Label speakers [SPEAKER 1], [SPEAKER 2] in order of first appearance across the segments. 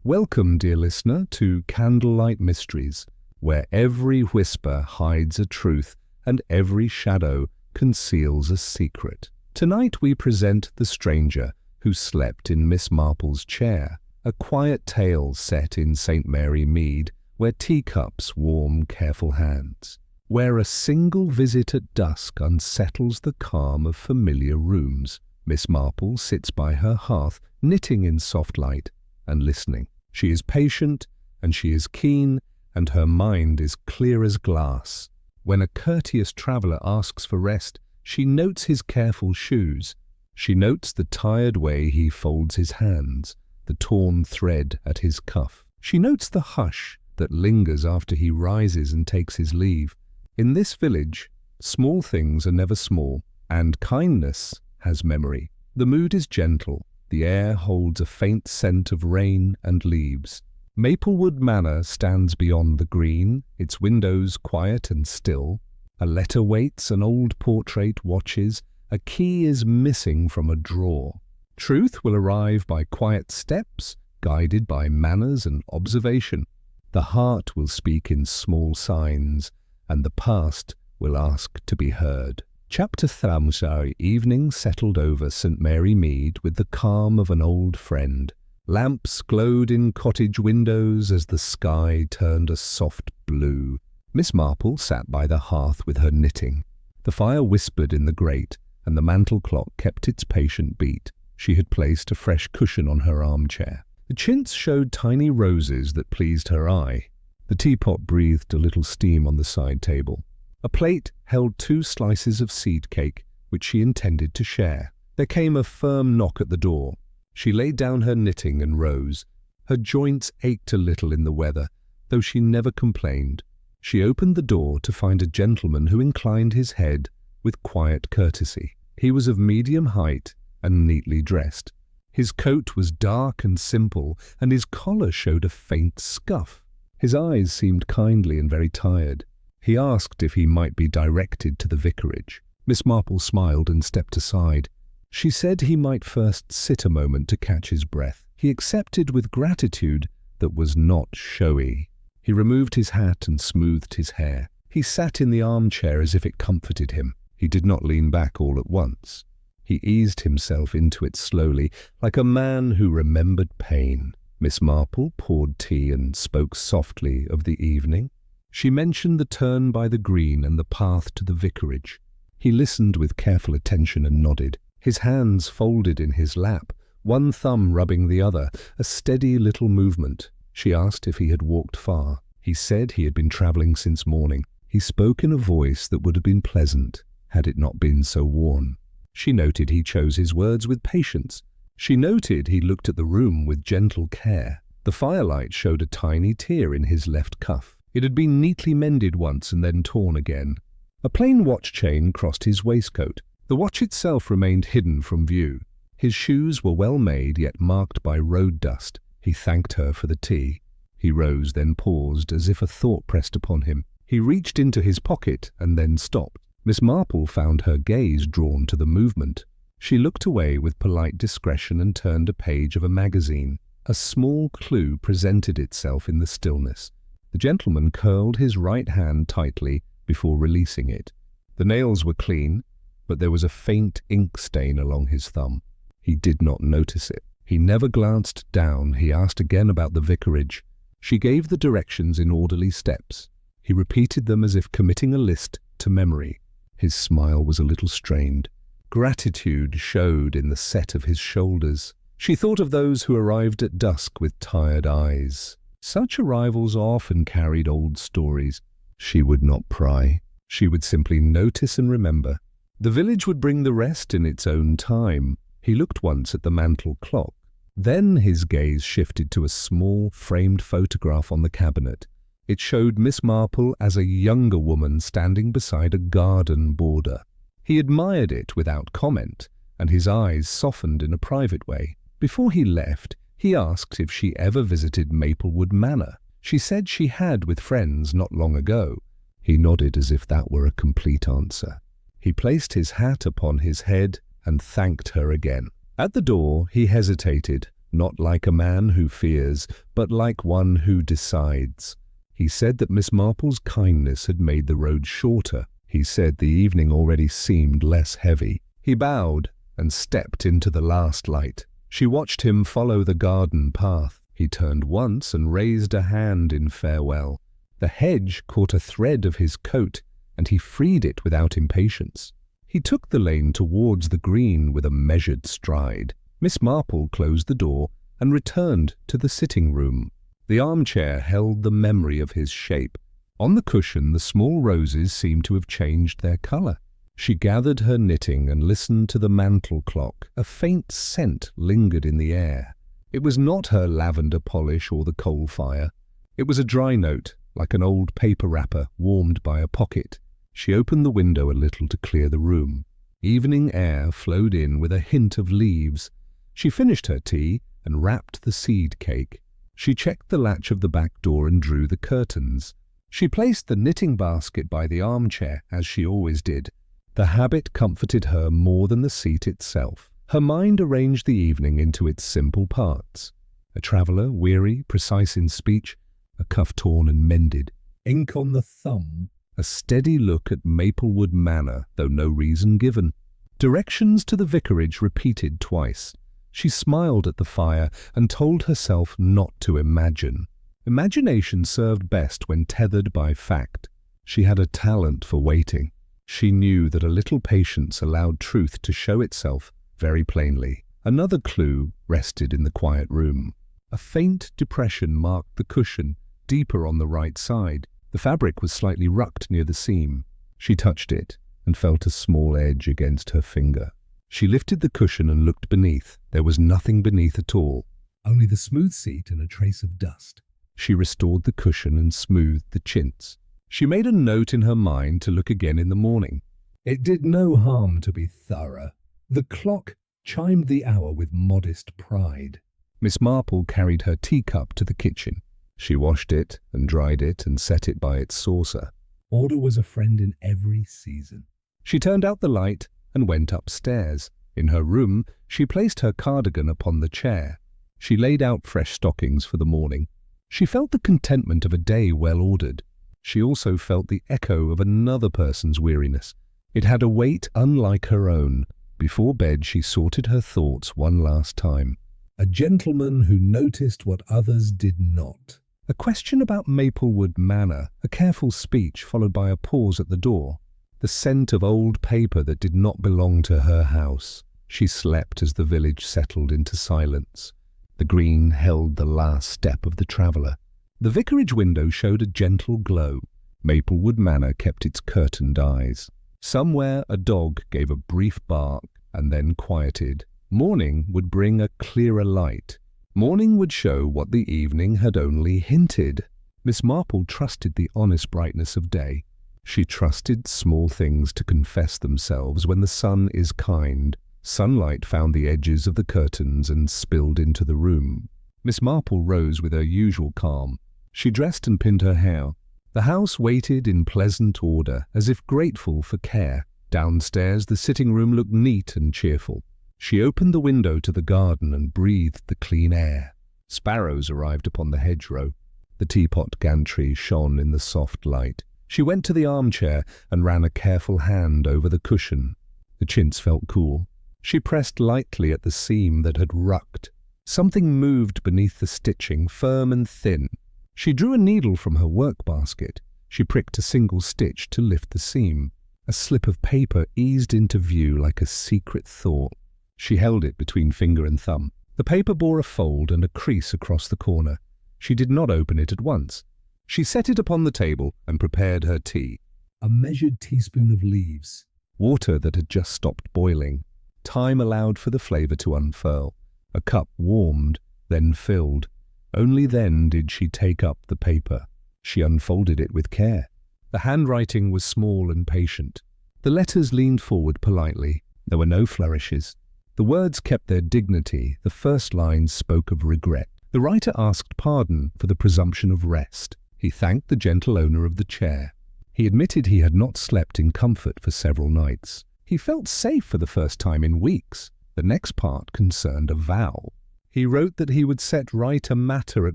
[SPEAKER 1] Welcome, dear listener, to Candlelight Mysteries, where every whisper hides a truth and every shadow conceals a secret. Tonight we present The Stranger Who Slept in Miss Marple's Chair, a quiet tale set in St. Mary Mead, where teacups warm careful hands, where a single visit at dusk unsettles the calm of familiar rooms. Miss Marple sits by her hearth, knitting in soft light and listening. She is patient, and she is keen, and her mind is clear as glass. When a courteous traveller asks for rest, she notes his careful shoes. She notes the tired way he folds his hands, the torn thread at his cuff. She notes the hush that lingers after he rises and takes his leave. In this village, small things are never small, and kindness has memory. The mood is gentle. The air holds a faint scent of rain and leaves. Maplewood Manor stands beyond the green, its windows quiet and still. A letter waits, an old portrait watches, a key is missing from a drawer. Truth will arrive by quiet steps, guided by manners and observation. The heart will speak in small signs, and the past will ask to be heard. Chapter 3. Evening settled over St. Mary Mead with the calm of an old friend. Lamps glowed in cottage windows as the sky turned a soft blue. Miss Marple sat by the hearth with her knitting. The fire whispered in the grate, and the mantel clock kept its patient beat. She had placed a fresh cushion on her armchair. The chintz showed tiny roses that pleased her eye. The teapot breathed a little steam on the side table. A plate held 2 slices of seed cake, which she intended to share. There came a firm knock at the door. She laid down her knitting and rose. Her joints ached a little in the weather, though she never complained. She opened the door to find a gentleman who inclined his head with quiet courtesy. He was of medium height and neatly dressed. His coat was dark and simple, and his collar showed a faint scuff. His eyes seemed kindly and very tired. He asked if he might be directed to the vicarage. Miss Marple smiled and stepped aside. She said he might first sit a moment to catch his breath. He accepted with gratitude that was not showy. He removed his hat and smoothed his hair. He sat in the armchair as if it comforted him. He did not lean back all at once. He eased himself into it slowly, like a man who remembered pain. Miss Marple poured tea and spoke softly of the evening. She mentioned the turn by the green and the path to the vicarage. He listened with careful attention and nodded, his hands folded in his lap, one thumb rubbing the other, a steady little movement. She asked if he had walked far. He said he had been travelling since morning. He spoke in a voice that would have been pleasant had it not been so worn. She noted he chose his words with patience. She noted he looked at the room with gentle care. The firelight showed a tiny tear in his left cuff. It had been neatly mended once and then torn again. A plain watch chain crossed his waistcoat. The watch itself remained hidden from view. His shoes were well made, yet marked by road dust. He thanked her for the tea. He rose, then paused, as if a thought pressed upon him. He reached into his pocket and then stopped. Miss Marple found her gaze drawn to the movement. She looked away with polite discretion and turned a page of a magazine. A small clue presented itself in the stillness. The gentleman curled his right hand tightly before releasing it. The nails were clean, but there was a faint ink stain along his thumb. He did not notice it. He never glanced down. He asked again about the vicarage. She gave the directions in orderly steps. He repeated them as if committing a list to memory. His smile was a little strained. Gratitude showed in the set of his shoulders. She thought of those who arrived at dusk with tired eyes. Such arrivals often carried old stories. She would not pry. She would simply notice and remember. The village would bring the rest in its own time. He looked once at the mantel clock. Then his gaze shifted to a small framed photograph on the cabinet. It showed Miss Marple as a younger woman standing beside a garden border. He admired it without comment, and his eyes softened in a private way. Before he left, he asked if she ever visited Maplewood Manor. She said she had with friends not long ago. He nodded as if that were a complete answer. He placed his hat upon his head and thanked her again. At the door, he hesitated, not like a man who fears, but like one who decides. He said that Miss Marple's kindness had made the road shorter. He said the evening already seemed less heavy. He bowed and stepped into the last light. She watched him follow the garden path. He turned once and raised a hand in farewell. The hedge caught a thread of his coat, and he freed it without impatience. He took the lane towards the green with a measured stride. Miss Marple closed the door and returned to the sitting-room. The armchair held the memory of his shape. On the cushion, the small roses seemed to have changed their colour. She gathered her knitting and listened to the mantel clock. A faint scent lingered in the air. It was not her lavender polish or the coal fire. It was a dry note, like an old paper wrapper warmed by a pocket. She opened the window a little to clear the room. Evening air flowed in with a hint of leaves. She finished her tea and wrapped the seed cake. She checked the latch of the back door and drew the curtains. She placed the knitting basket by the armchair, as she always did. The habit comforted her more than the seat itself. Her mind arranged the evening into its simple parts. A traveller, weary, precise in speech, a cuff torn and mended, ink on the thumb, a steady look at Maplewood Manor, though no reason given. Directions to the vicarage repeated twice. She smiled at the fire and told herself not to imagine. Imagination served best when tethered by fact. She had a talent for waiting. She knew that a little patience allowed truth to show itself very plainly. Another clue rested in the quiet room. A faint depression marked the cushion, deeper on the right side. The fabric was slightly rucked near the seam. She touched it and felt a small edge against her finger. She lifted the cushion and looked beneath. There was nothing beneath at all, only the smooth seat and a trace of dust. She restored the cushion and smoothed the chintz. She made a note in her mind to look again in the morning. It did no harm to be thorough. The clock chimed the hour with modest pride. Miss Marple carried her teacup to the kitchen. She washed it and dried it and set it by its saucer. Order was a friend in every season. She turned out the light and went upstairs. In her room, she placed her cardigan upon the chair. She laid out fresh stockings for the morning. She felt the contentment of a day well ordered. She also felt the echo of another person's weariness. It had a weight unlike her own. Before bed, she sorted her thoughts one last time. A gentleman who noticed what others did not. A question about Maplewood Manor, a careful speech followed by a pause at the door. The scent of old paper that did not belong to her house. She slept as the village settled into silence. The green held the last step of the traveller. The vicarage window showed a gentle glow. Maplewood Manor kept its curtained eyes. Somewhere a dog gave a brief bark and then quieted. Morning would bring a clearer light. Morning would show what the evening had only hinted. Miss Marple trusted the honest brightness of day. She trusted small things to confess themselves when the sun is kind. Sunlight found the edges of the curtains and spilled into the room. Miss Marple rose with her usual calm. She dressed and pinned her hair. The house waited in pleasant order, as if grateful for care. Downstairs, the sitting-room looked neat and cheerful. She opened the window to the garden and breathed the clean air. Sparrows arrived upon the hedgerow. The teapot gantry shone in the soft light. She went to the armchair and ran a careful hand over the cushion. The chintz felt cool. She pressed lightly at the seam that had rucked. Something moved beneath the stitching, firm and thin. She drew a needle from her work basket. She pricked a single stitch to lift the seam. A slip of paper eased into view like a secret thought. She held it between finger and thumb. The paper bore a fold and a crease across the corner. She did not open it at once. She set it upon the table and prepared her tea. A measured teaspoon of leaves. Water that had just stopped boiling. Time allowed for the flavour to unfurl. A cup warmed, then filled. Only then did she take up the paper. She unfolded it with care. The handwriting was small and patient. The letters leaned forward politely. There were no flourishes. The words kept their dignity. The first line spoke of regret. The writer asked pardon for the presumption of rest. He thanked the gentle owner of the chair. He admitted he had not slept in comfort for several nights. He felt safe for the first time in weeks. The next part concerned a vow. He wrote that he would set right a matter at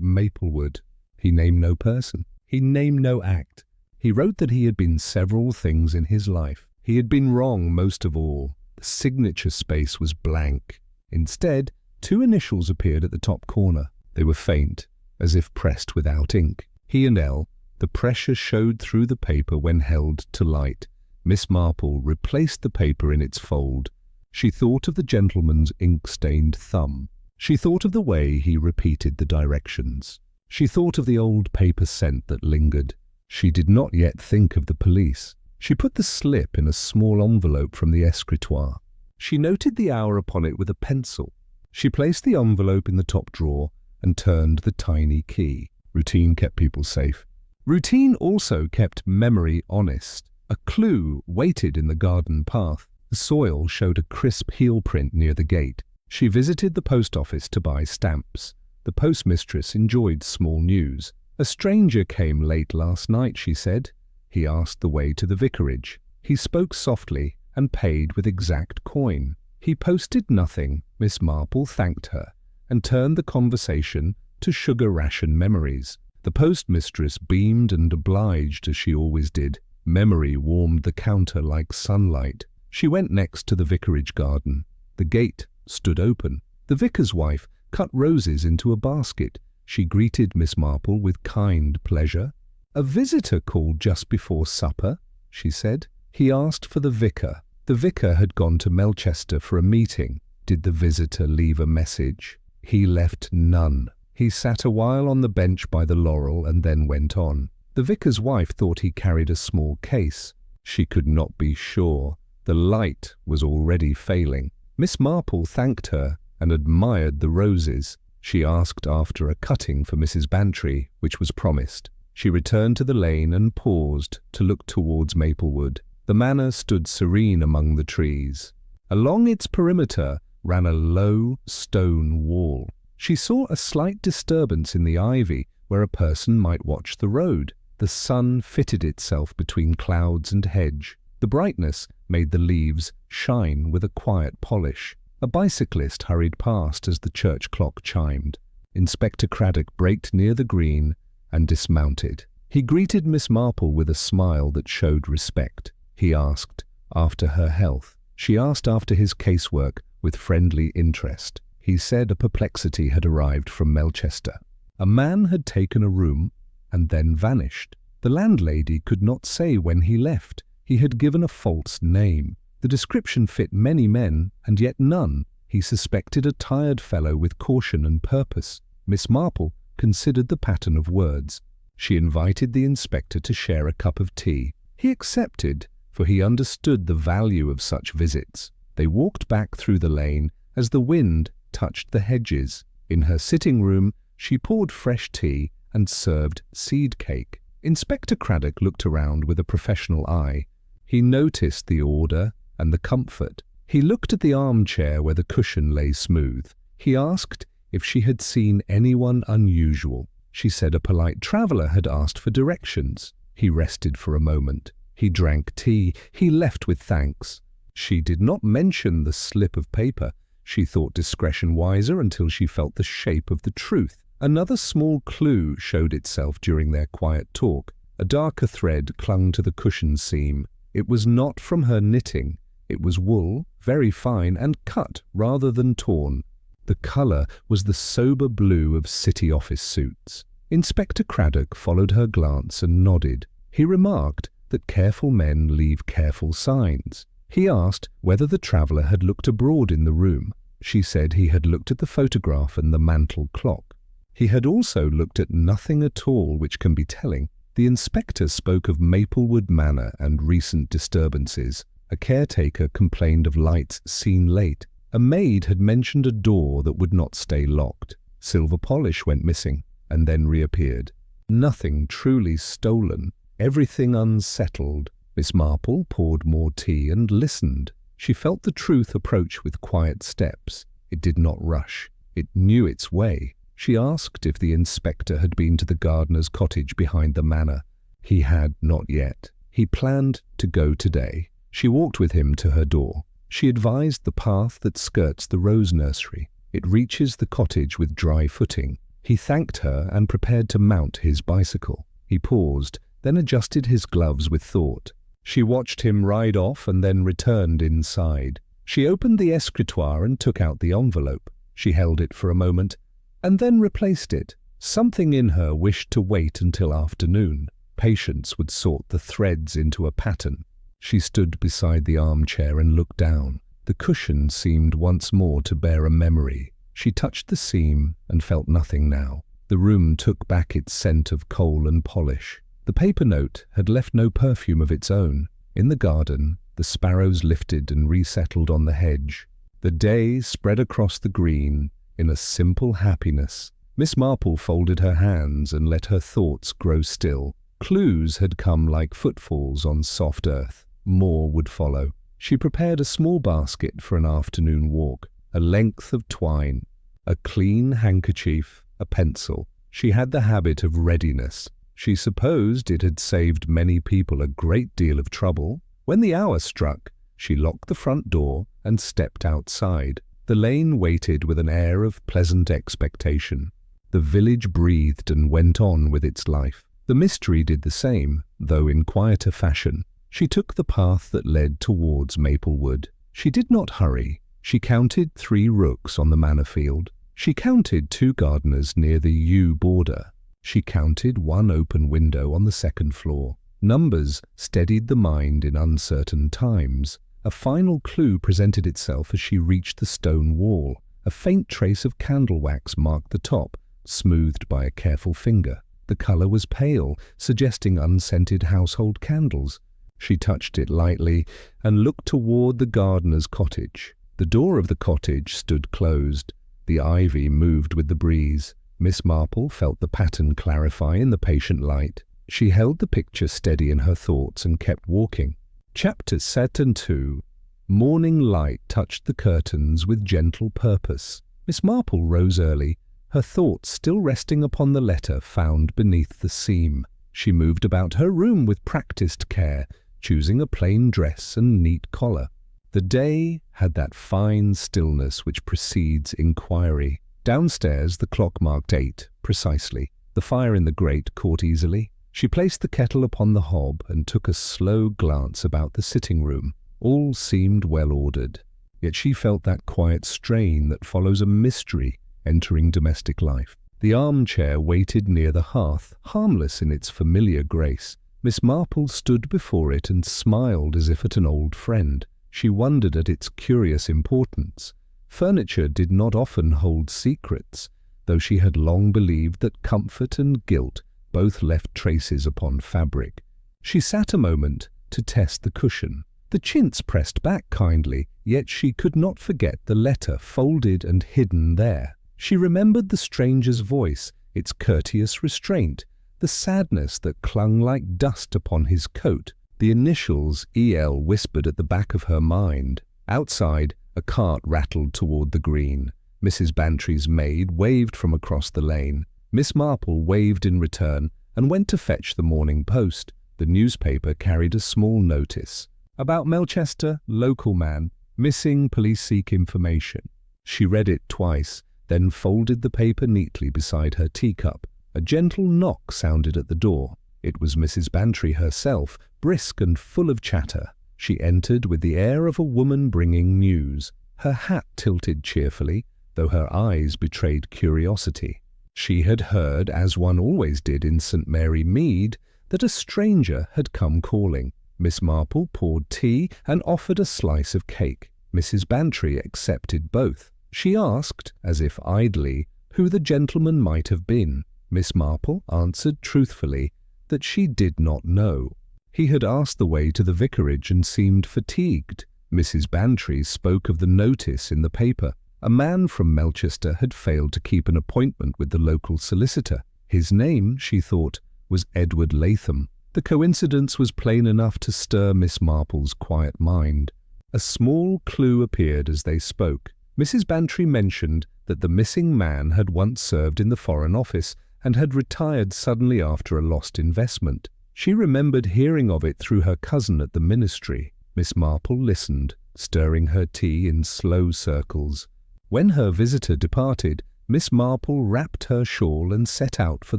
[SPEAKER 1] Maplewood. He named no person. He named no act. He wrote that he had been several things in his life. He had been wrong most of all. The signature space was blank. Instead, 2 initials appeared at the top corner. They were faint, as if pressed without ink. He and L. The pressure showed through the paper when held to light. Miss Marple replaced the paper in its fold. She thought of the gentleman's ink-stained thumb. She thought of the way he repeated the directions. She thought of the old paper scent that lingered. She did not yet think of the police. She put the slip in a small envelope from the escritoire. She noted the hour upon it with a pencil. She placed the envelope in the top drawer and turned the tiny key. Routine kept people safe. Routine also kept memory honest. A clue waited in the garden path. The soil showed a crisp heel print near the gate. She visited the post office to buy stamps. The postmistress enjoyed small news. A stranger came late last night, she said. He asked the way to the vicarage. He spoke softly and paid with exact coin. He posted nothing. Miss Marple thanked her and turned the conversation to sugar ration memories. The postmistress beamed and obliged as she always did. Memory warmed the counter like sunlight. She went next to the vicarage garden. The gate stood open. The vicar's wife cut roses into a basket. She greeted Miss Marple with kind pleasure. "A visitor called just before supper," she said. He asked for the vicar. The vicar had gone to Melchester for a meeting. Did the visitor leave a message? He left none. He sat a while on the bench by the laurel and then went on. The vicar's wife thought he carried a small case. She could not be sure. The light was already failing. Miss Marple thanked her and admired the roses. She asked after a cutting for Mrs. Bantry, which was promised. She returned to the lane and paused to look towards Maplewood. The manor stood serene among the trees. Along its perimeter ran a low stone wall. She saw a slight disturbance in the ivy where a person might watch the road. The sun fitted itself between clouds and hedge. The brightness made the leaves shine with a quiet polish. A bicyclist hurried past as the church clock chimed. Inspector Craddock braked near the green and dismounted. He greeted Miss Marple with a smile that showed respect. He asked after her health. She asked after his casework with friendly interest. He said a perplexity had arrived from Melchester. A man had taken a room and then vanished. The landlady could not say when he left. He had given a false name. The description fit many men, and yet none. He suspected a tired fellow with caution and purpose. Miss Marple considered the pattern of words. She invited the inspector to share a cup of tea. He accepted, for he understood the value of such visits. They walked back through the lane as the wind touched the hedges. In her sitting room, she poured fresh tea and served seed cake. Inspector Craddock looked around with a professional eye. He noticed the order and the comfort. He looked at the armchair where the cushion lay smooth. He asked if she had seen anyone unusual. She said a polite traveller had asked for directions. He rested for a moment. He drank tea. He left with thanks. She did not mention the slip of paper. She thought discretion wiser until she felt the shape of the truth. Another small clue showed itself during their quiet talk. A darker thread clung to the cushion seam. It was not from her knitting. It was wool, very fine, and cut rather than torn. The colour was the sober blue of city office suits. Inspector Craddock followed her glance and nodded. He remarked that careful men leave careful signs. He asked whether the traveller had looked abroad in the room. She said he had looked at the photograph and the mantel clock. He had also looked at nothing at all which can be telling. The inspector spoke of Maplewood Manor and recent disturbances. A caretaker complained of lights seen late. A maid had mentioned a door that would not stay locked. Silver polish went missing and then reappeared. Nothing truly stolen, everything unsettled. Miss Marple poured more tea and listened. She felt the truth approach with quiet steps. It did not rush. It knew its way. She asked if the inspector had been to the gardener's cottage behind the manor. He had not yet. He planned to go today. She walked with him to her door. She advised the path that skirts the rose nursery. It reaches the cottage with dry footing. He thanked her and prepared to mount his bicycle. He paused, then adjusted his gloves with thought. She watched him ride off and then returned inside. She opened the escritoire and took out the envelope. She held it for a moment, and then replaced it. Something in her wished to wait until afternoon. Patience would sort the threads into a pattern. She stood beside the armchair and looked down. The cushion seemed once more to bear a memory. She touched the seam and felt nothing now. The room took back its scent of coal and polish. The paper note had left no perfume of its own. In the garden, the sparrows lifted and resettled on the hedge. The day spread across the green in a simple happiness. Miss Marple folded her hands and let her thoughts grow still. Clues had come like footfalls on soft earth. More would follow. She prepared a small basket for an afternoon walk, a length of twine, a clean handkerchief, a pencil. She had the habit of readiness. She supposed it had saved many people a great deal of trouble. When the hour struck, she locked the front door and stepped outside. The lane waited with an air of pleasant expectation. The village breathed and went on with its life. The mystery did the same, though in quieter fashion. She took the path that led towards Maplewood. She did not hurry. She counted 3 rooks on the manor field. She counted 2 gardeners near the yew border. She counted 1 open window on the 2nd floor. Numbers steadied the mind in uncertain times. A final clue presented itself as she reached the stone wall. A faint trace of candle wax marked the top, smoothed by a careful finger. The colour was pale, suggesting unscented household candles. She touched it lightly and looked toward the gardener's cottage. The door of the cottage stood closed. The ivy moved with the breeze. Miss Marple felt the pattern clarify in the patient light. She held the picture steady in her thoughts and kept walking. Chapters 2. Morning light touched the curtains with gentle purpose. Miss Marple rose early, her thoughts still resting upon the letter found beneath the seam. She moved about her room with practiced care, choosing a plain dress and neat collar. The day had that fine stillness which precedes inquiry. Downstairs the clock marked 8, precisely. The fire in the grate caught easily. She placed the kettle upon the hob and took a slow glance about the sitting room. All seemed well ordered, yet she felt that quiet strain that follows a mystery entering domestic life. The armchair waited near the hearth, harmless in its familiar grace. Miss Marple stood before it and smiled as if at an old friend. She wondered at its curious importance. Furniture did not often hold secrets, though she had long believed that comfort and guilt both left traces upon fabric. She sat a moment to test the cushion. The chintz pressed back kindly, yet she could not forget the letter folded and hidden there. She remembered the stranger's voice, its courteous restraint, the sadness that clung like dust upon his coat. The initials E.L. whispered at the back of her mind. Outside, a cart rattled toward the green. Mrs. Bantry's maid waved from across the lane. Miss Marple waved in return and went to fetch the Morning Post. The newspaper carried a small notice. About Melchester, local man, missing, police seek information. She read it twice, then folded the paper neatly beside her teacup. A gentle knock sounded at the door. It was Mrs. Bantry herself, brisk and full of chatter. She entered with the air of a woman bringing news. Her hat tilted cheerfully, though her eyes betrayed curiosity. She had heard, as one always did in St. Mary Mead, that a stranger had come calling. Miss Marple poured tea and offered a slice of cake. Mrs. Bantry accepted both. She asked, as if idly, who the gentleman might have been. Miss Marple answered truthfully that she did not know. He had asked the way to the vicarage and seemed fatigued. Mrs. Bantry spoke of the notice in the paper. A man from Melchester had failed to keep an appointment with the local solicitor. His name, she thought, was Edward Latham. The coincidence was plain enough to stir Miss Marple's quiet mind. A small clue appeared as they spoke. Mrs. Bantry mentioned that the missing man had once served in the Foreign Office and had retired suddenly after a lost investment. She remembered hearing of it through her cousin at the ministry. Miss Marple listened, stirring her tea in slow circles. When her visitor departed, Miss Marple wrapped her shawl and set out for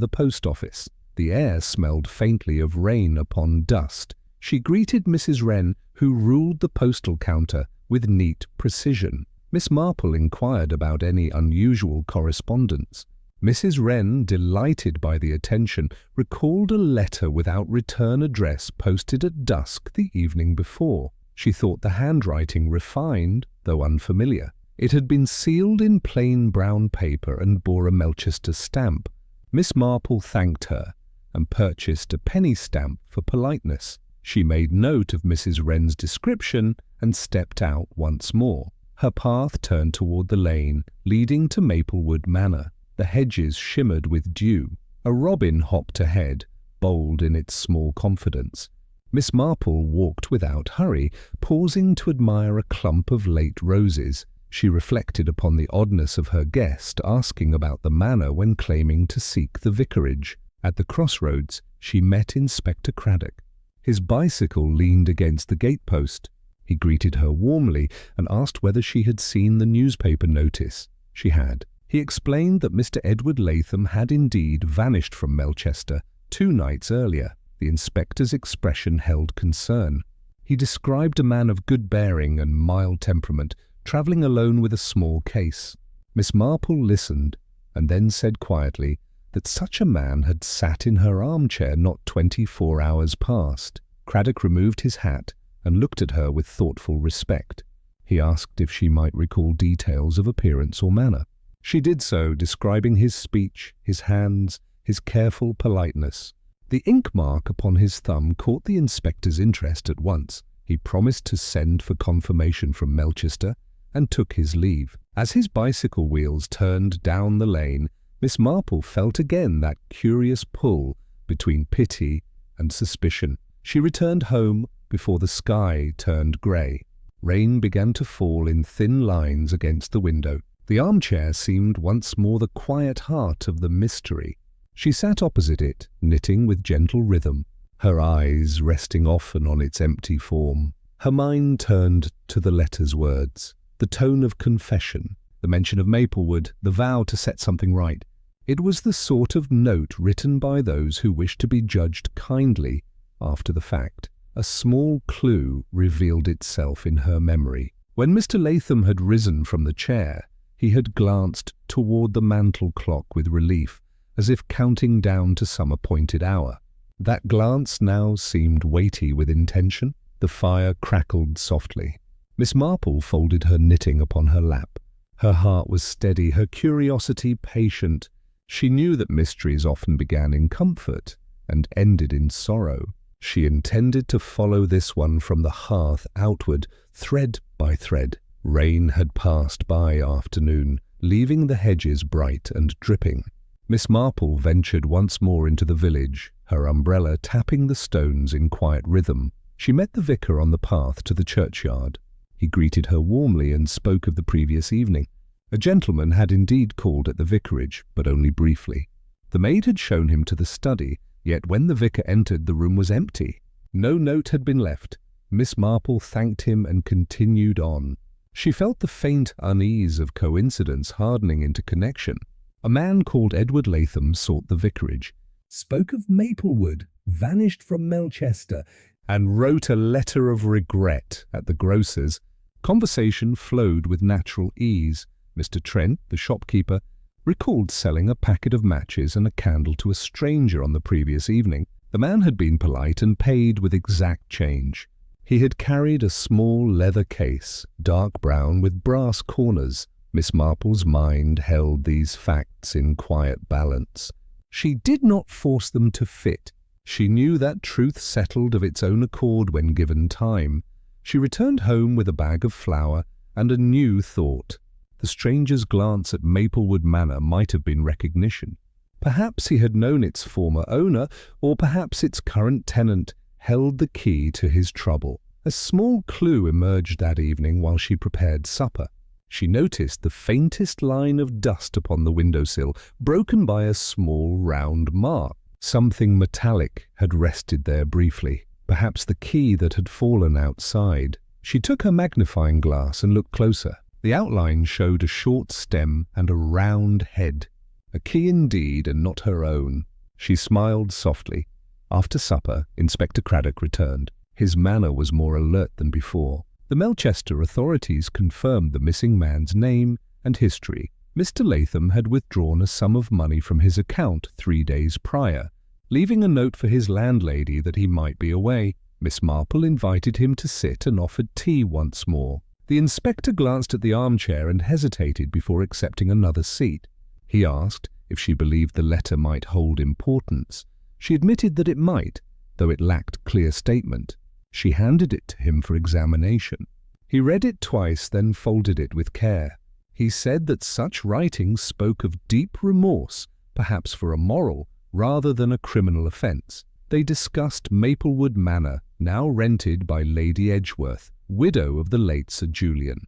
[SPEAKER 1] the post office. The air smelled faintly of rain upon dust. She greeted Mrs. Wren, who ruled the postal counter with neat precision. Miss Marple inquired about any unusual correspondence. Mrs. Wren, delighted by the attention, recalled a letter without return address posted at dusk the evening before. She thought the handwriting refined, though unfamiliar. It had been sealed in plain brown paper and bore a Melchester stamp. Miss Marple thanked her and purchased a penny stamp for politeness. She made note of Mrs. Wren's description and stepped out once more. Her path turned toward the lane leading to Maplewood Manor. The hedges shimmered with dew. A robin hopped ahead, bold in its small confidence. Miss Marple walked without hurry, pausing to admire a clump of late roses. She reflected upon the oddness of her guest asking about the manor when claiming to seek the vicarage. At the crossroads, she met Inspector Craddock. His bicycle leaned against the gatepost. He greeted her warmly and asked whether she had seen the newspaper notice. She had. He explained that Mr. Edward Latham had indeed vanished from Melchester 2 nights earlier. The inspector's expression held concern. He described a man of good bearing and mild temperament, travelling alone with a small case. Miss Marple listened, and then said quietly that such a man had sat in her armchair not 24 hours past. Craddock removed his hat and looked at her with thoughtful respect. He asked if she might recall details of appearance or manner. She did so, describing his speech, his hands, his careful politeness. The ink mark upon his thumb caught the inspector's interest at once. He promised to send for confirmation from Melchester and took his leave. As his bicycle wheels turned down the lane, Miss Marple felt again that curious pull between pity and suspicion. She returned home before the sky turned grey. Rain began to fall in thin lines against the window. The armchair seemed once more the quiet heart of the mystery. She sat opposite it, knitting with gentle rhythm, her eyes resting often on its empty form. Her mind turned to the letter's words, the tone of confession, the mention of Maplewood, the vow to set something right. It was the sort of note written by those who wish to be judged kindly after the fact. A small clue revealed itself in her memory. When Mr. Latham had risen from the chair, he had glanced toward the mantel clock with relief, as if counting down to some appointed hour. That glance now seemed weighty with intention. The fire crackled softly. Miss Marple folded her knitting upon her lap. Her heart was steady, her curiosity patient. She knew that mysteries often began in comfort and ended in sorrow. She intended to follow this one from the hearth outward, thread by thread. Rain had passed by afternoon, leaving the hedges bright and dripping. Miss Marple ventured once more into the village, her umbrella tapping the stones in quiet rhythm. She met the vicar on the path to the churchyard. He greeted her warmly and spoke of the previous evening. A gentleman had indeed called at the vicarage, but only briefly. The maid had shown him to the study, yet when the vicar entered, the room was empty. No note had been left. Miss Marple thanked him and continued on. She felt the faint unease of coincidence hardening into connection. A man called Edward Latham sought the vicarage, spoke of Maplewood, vanished from Melchester, and wrote a letter of regret at the grocer's. Conversation flowed with natural ease. Mr. Trent, the shopkeeper, recalled selling a packet of matches and a candle to a stranger on the previous evening. The man had been polite and paid with exact change. He had carried a small leather case, dark brown with brass corners. Miss Marple's mind held these facts in quiet balance. She did not force them to fit. She knew that truth settled of its own accord when given time. She returned home with a bag of flour and a new thought. The stranger's glance at Maplewood Manor might have been recognition. Perhaps he had known its former owner, or perhaps its current tenant held the key to his trouble. A small clue emerged that evening while she prepared supper. She noticed the faintest line of dust upon the windowsill, broken by a small round mark. Something metallic had rested there briefly, perhaps the key that had fallen outside. She took her magnifying glass and looked closer. The outline showed a short stem and a round head. A key indeed, and not her own. She smiled softly. After supper, Inspector Craddock returned. His manner was more alert than before. The Melchester authorities confirmed the missing man's name and history. Mr. Latham had withdrawn a sum of money from his account 3 days prior, leaving a note for his landlady that he might be away. Miss Marple invited him to sit and offered tea once more. The inspector glanced at the armchair and hesitated before accepting another seat. He asked if she believed the letter might hold importance. She admitted that it might, though it lacked clear statement. She handed it to him for examination. He read it twice, then folded it with care. He said that such writing spoke of deep remorse, perhaps for a moral rather than a criminal offence. They discussed Maplewood Manor, now rented by Lady Edgeworth, widow of the late Sir Julian.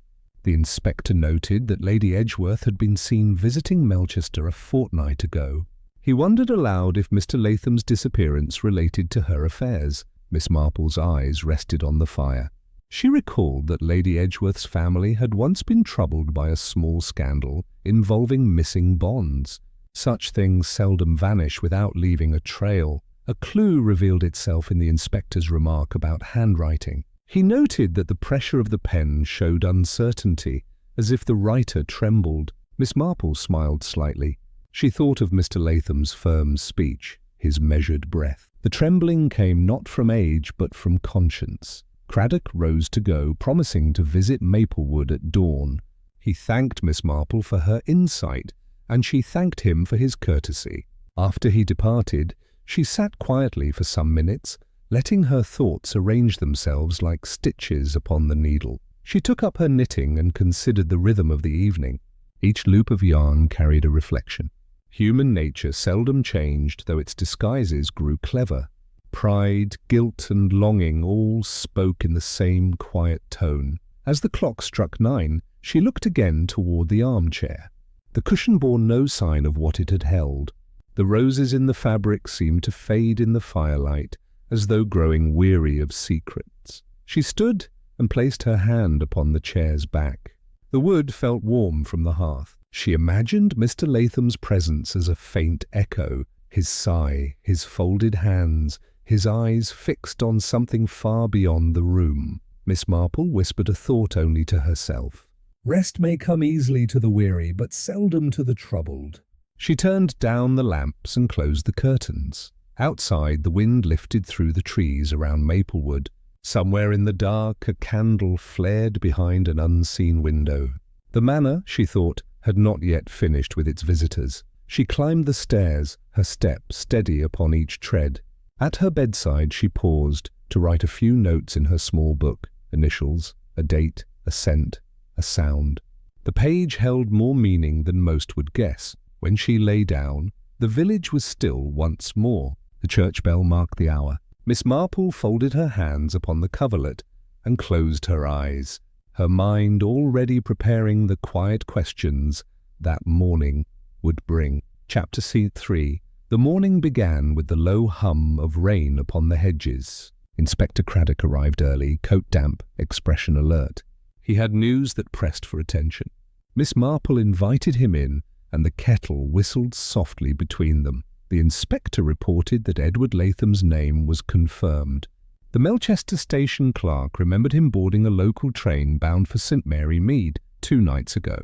[SPEAKER 1] The inspector noted that Lady Edgeworth had been seen visiting Melchester a fortnight ago. He wondered aloud if Mr. Latham's disappearance related to her affairs. Miss Marple's eyes rested on the fire. She recalled that Lady Edgeworth's family had once been troubled by a small scandal involving missing bonds. Such things seldom vanish without leaving a trail. A clue revealed itself in the inspector's remark about handwriting. He noted that the pressure of the pen showed uncertainty, as if the writer trembled. Miss Marple smiled slightly. She thought of Mr. Latham's firm speech, his measured breath. The trembling came not from age but from conscience. Craddock rose to go, promising to visit Maplewood at dawn. He thanked Miss Marple for her insight, and she thanked him for his courtesy. After he departed, she sat quietly for some minutes, letting her thoughts arrange themselves like stitches upon the needle. She took up her knitting and considered the rhythm of the evening. Each loop of yarn carried a reflection. Human nature seldom changed, though its disguises grew clever. Pride, guilt, and longing all spoke in the same quiet tone. As the clock struck 9, she looked again toward the armchair. The cushion bore no sign of what it had held. The roses in the fabric seemed to fade in the firelight, as though growing weary of secrets. She stood and placed her hand upon the chair's back. The wood felt warm from the hearth. She imagined Mr. Latham's presence as a faint echo, his sigh, his folded hands, his eyes fixed on something far beyond the room. Miss Marple whispered a thought only to herself. Rest may come easily to the weary, but seldom to the troubled. She turned down the lamps and closed the curtains. Outside, the wind lifted through the trees around Maplewood. Somewhere in the dark, a candle flared behind an unseen window. The manor, she thought, had not yet finished with its visitors. She climbed the stairs, her step steady upon each tread. At her bedside she paused to write a few notes in her small book, initials, a date, a scent, a sound. The page held more meaning than most would guess. When she lay down, the village was still once more. The church bell marked the hour. Miss Marple folded her hands upon the coverlet and closed her eyes, her mind already preparing the quiet questions that morning would bring. Chapter 3. The morning began with the low hum of rain upon the hedges. Inspector Craddock arrived early, coat damp, expression alert. He had news that pressed for attention. Miss Marple invited him in, and the kettle whistled softly between them. The inspector reported that Edward Latham's name was confirmed. The Melchester station clerk remembered him boarding a local train bound for St. Mary Mead 2 nights ago.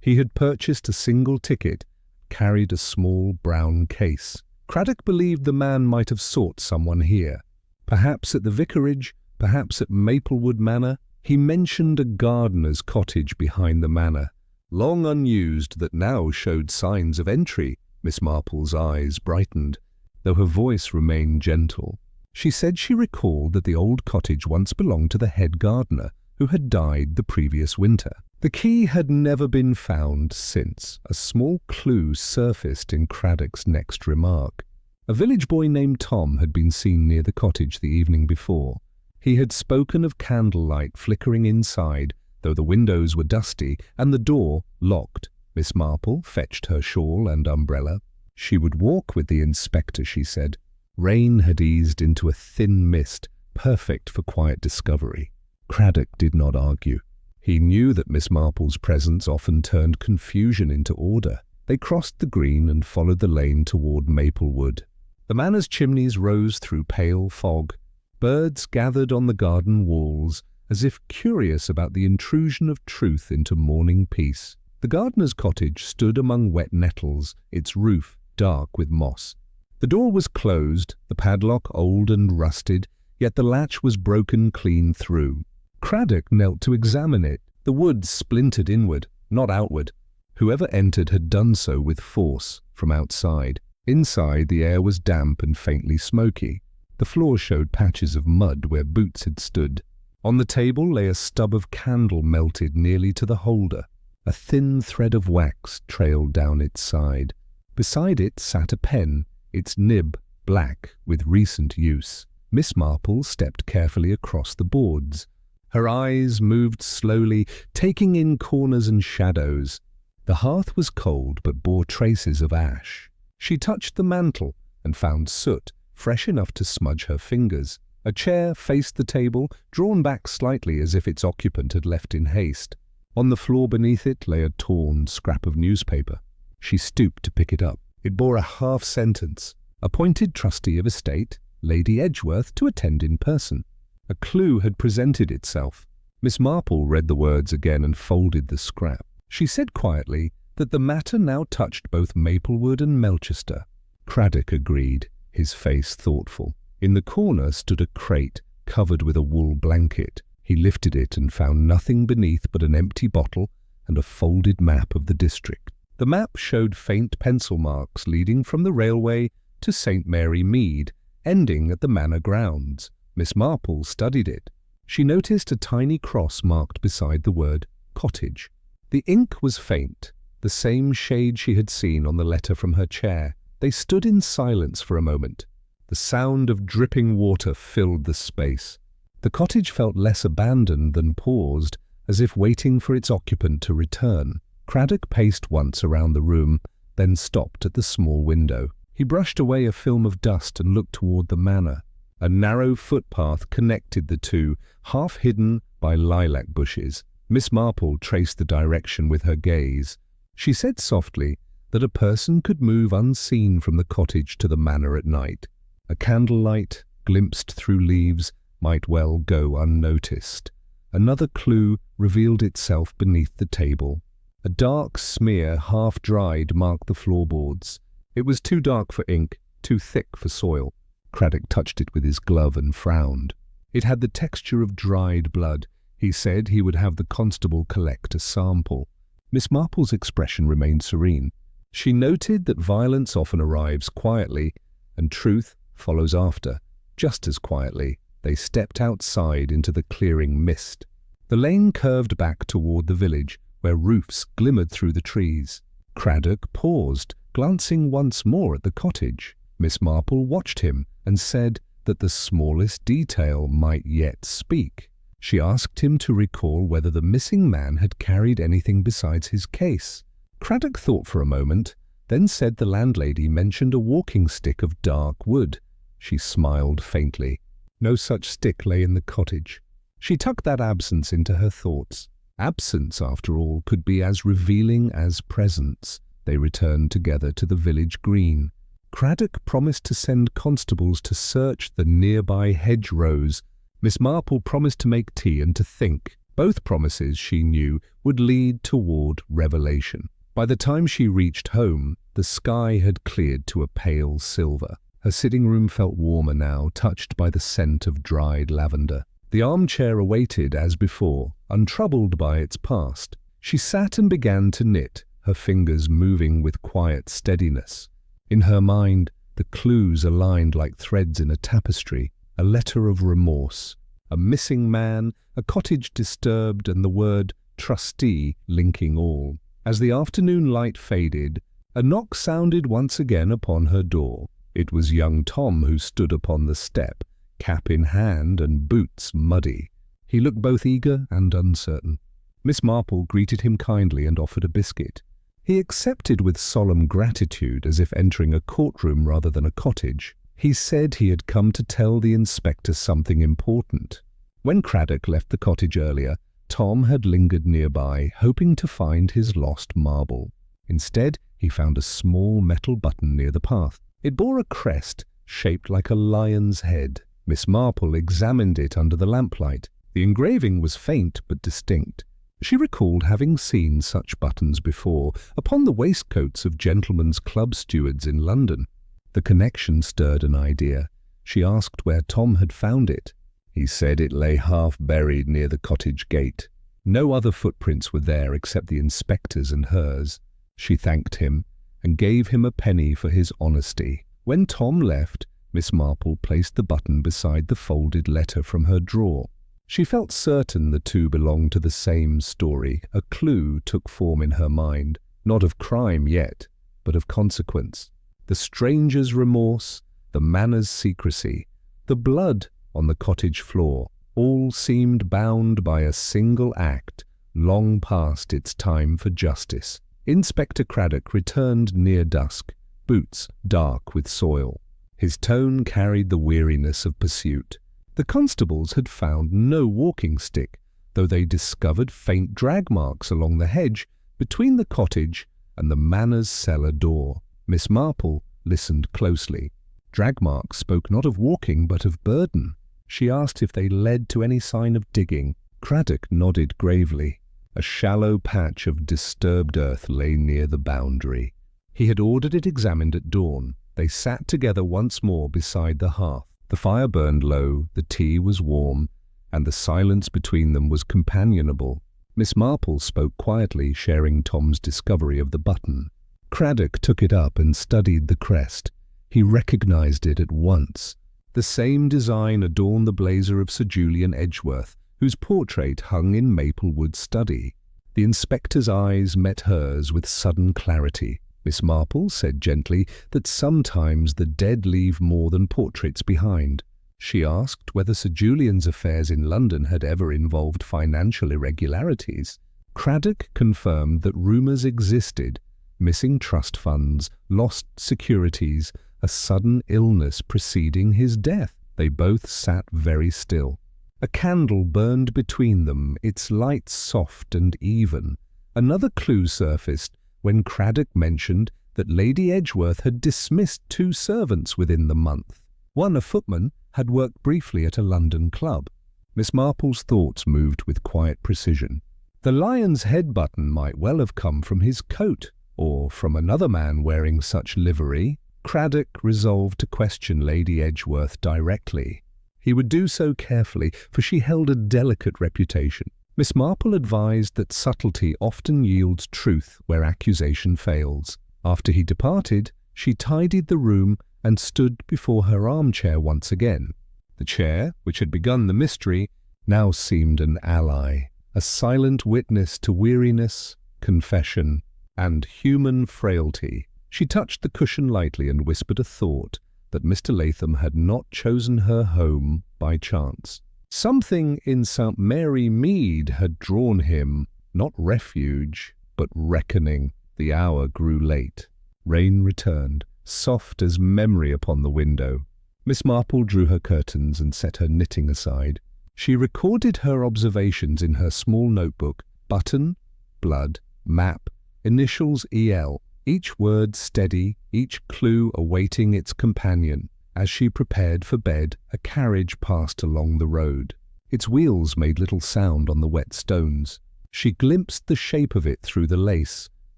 [SPEAKER 1] He had purchased a single ticket, carried a small brown case. Craddock believed the man might have sought someone here. Perhaps at the vicarage, perhaps at Maplewood Manor. He mentioned a gardener's cottage behind the manor, long unused, that now showed signs of entry. Miss Marple's eyes brightened, though her voice remained gentle. She said she recalled that the old cottage once belonged to the head gardener, who had died the previous winter. The key had never been found since. A small clue surfaced in Craddock's next remark. A village boy named Tom had been seen near the cottage the evening before. He had spoken of candlelight flickering inside, though the windows were dusty and the door locked. Miss Marple fetched her shawl and umbrella. She would walk with the inspector, she said. Rain had eased into a thin mist, perfect for quiet discovery. Craddock did not argue. He knew that Miss Marple's presence often turned confusion into order. They crossed the green and followed the lane toward Maplewood. The manor's chimneys rose through pale fog. Birds gathered on the garden walls, as if curious about the intrusion of truth into morning peace. The gardener's cottage stood among wet nettles, its roof dark with moss. The door was closed, the padlock old and rusted, yet the latch was broken clean through. Craddock knelt to examine it. The wood splintered inward, not outward. Whoever entered had done so with force, from outside. Inside, the air was damp and faintly smoky. The floor showed patches of mud where boots had stood. On the table lay a stub of candle melted nearly to the holder. A thin thread of wax trailed down its side. Beside it sat a pen, its nib black with recent use. Miss Marple stepped carefully across the boards. Her eyes moved slowly, taking in corners and shadows. The hearth was cold but bore traces of ash. She touched the mantel and found soot, fresh enough to smudge her fingers. A chair faced the table, drawn back slightly as if its occupant had left in haste. On the floor beneath it lay a torn scrap of newspaper. She stooped to pick it up. It bore a half-sentence. Appointed trustee of estate, Lady Edgeworth, to attend in person. A clue had presented itself. Miss Marple read the words again and folded the scrap. She said quietly that the matter now touched both Maplewood and Melchester. Craddock agreed, his face thoughtful. In the corner stood a crate covered with a wool blanket. He lifted it and found nothing beneath but an empty bottle and a folded map of the district. The map showed faint pencil marks leading from the railway to St. Mary Mead, ending at the manor grounds. Miss Marple studied it. She noticed a tiny cross marked beside the word cottage. The ink was faint, the same shade she had seen on the letter from her chair. They stood in silence for a moment. The sound of dripping water filled the space. The cottage felt less abandoned than paused, as if waiting for its occupant to return. Craddock paced once around the room, then stopped at the small window. He brushed away a film of dust and looked toward the manor. A narrow footpath connected the two, half hidden by lilac bushes. Miss Marple traced the direction with her gaze. She said softly that a person could move unseen from the cottage to the manor at night. A candlelight, glimpsed through leaves, might well go unnoticed. Another clue revealed itself beneath the table. A dark smear, half-dried, marked the floorboards. It was too dark for ink, too thick for soil. Craddock touched it with his glove and frowned. It had the texture of dried blood. He said he would have the constable collect a sample. Miss Marple's expression remained serene. She noted that violence often arrives quietly, and truth follows after, just as quietly. They stepped outside into the clearing mist. The lane curved back toward the village, where roofs glimmered through the trees. Craddock paused, glancing once more at the cottage. Miss Marple watched him and said that the smallest detail might yet speak. She asked him to recall whether the missing man had carried anything besides his case. Craddock thought for a moment, then said the landlady mentioned a walking stick of dark wood. She smiled faintly. No such stick lay in the cottage. She tucked that absence into her thoughts. Absence, after all, could be as revealing as presence. They returned together to the village green. Craddock promised to send constables to search the nearby hedgerows. Miss Marple promised to make tea and to think. Both promises, she knew, would lead toward revelation. By the time she reached home, the sky had cleared to a pale silver. Her sitting room felt warmer now, touched by the scent of dried lavender. The armchair awaited as before, untroubled by its past. She sat and began to knit, her fingers moving with quiet steadiness. In her mind, the clues aligned like threads in a tapestry, a letter of remorse, a missing man, a cottage disturbed, and the word trustee linking all. As the afternoon light faded, a knock sounded once again upon her door. It was young Tom who stood upon the step, cap in hand and boots muddy. He looked both eager and uncertain. Miss Marple greeted him kindly and offered a biscuit. He accepted with solemn gratitude, as if entering a courtroom rather than a cottage. He said he had come to tell the inspector something important. When Craddock left the cottage earlier, Tom had lingered nearby, hoping to find his lost marble. Instead, he found a small metal button near the path. It bore a crest shaped like a lion's head. Miss Marple examined it under the lamplight. The engraving was faint but distinct. She recalled having seen such buttons before upon the waistcoats of gentlemen's club stewards in London. The connection stirred an idea. She asked where Tom had found it. He said it lay half buried near the cottage gate. No other footprints were there except the inspector's and hers. She thanked him and gave him a penny for his honesty. When Tom left, Miss Marple placed the button beside the folded letter from her drawer. She felt certain the two belonged to the same story. A clue took form in her mind, not of crime yet, but of consequence. The stranger's remorse, the manor's secrecy, the blood on the cottage floor, all seemed bound by a single act, long past its time for justice. Inspector Craddock returned near dusk, boots dark with soil. His tone carried the weariness of pursuit. The constables had found no walking stick, though they discovered faint drag marks along the hedge between the cottage and the manor's cellar door. Miss Marple listened closely. Drag marks spoke not of walking but of burden. She asked if they led to any sign of digging. Craddock nodded gravely. A shallow patch of disturbed earth lay near the boundary. He had ordered it examined at dawn. They sat together once more beside the hearth. The fire burned low, the tea was warm, and the silence between them was companionable. Miss Marple spoke quietly, sharing Tom's discovery of the button. Craddock took it up and studied the crest. He recognized it at once. The same design adorned the blazer of Sir Julian Edgeworth, whose portrait hung in Maplewood study. The inspector's eyes met hers with sudden clarity. Miss Marple said gently that sometimes the dead leave more than portraits behind. She asked whether Sir Julian's affairs in London had ever involved financial irregularities. Craddock confirmed that rumours existed: missing trust funds, lost securities, a sudden illness preceding his death. They both sat very still. A candle burned between them, its light soft and even. Another clue surfaced when Craddock mentioned that Lady Edgeworth had dismissed 2 servants within the month. One, a footman, had worked briefly at a London club. Miss Marple's thoughts moved with quiet precision. The lion's head button might well have come from his coat, or from another man wearing such livery. Craddock resolved to question Lady Edgeworth directly. He would do so carefully, for she held a delicate reputation. Miss Marple advised that subtlety often yields truth where accusation fails. After he departed, she tidied the room and stood before her armchair once again. The chair, which had begun the mystery, now seemed an ally, a silent witness to weariness, confession, and human frailty. She touched the cushion lightly and whispered a thought that Mr. Latham had not chosen her home by chance. Something in St. Mary Mead had drawn him, not refuge, but reckoning. The hour grew late. Rain returned, soft as memory upon the window. Miss Marple drew her curtains and set her knitting aside. She recorded her observations in her small notebook: button, blood, map, initials EL, each word steady, each clue awaiting its companion. As she prepared for bed, a carriage passed along the road. Its wheels made little sound on the wet stones. She glimpsed the shape of it through the lace,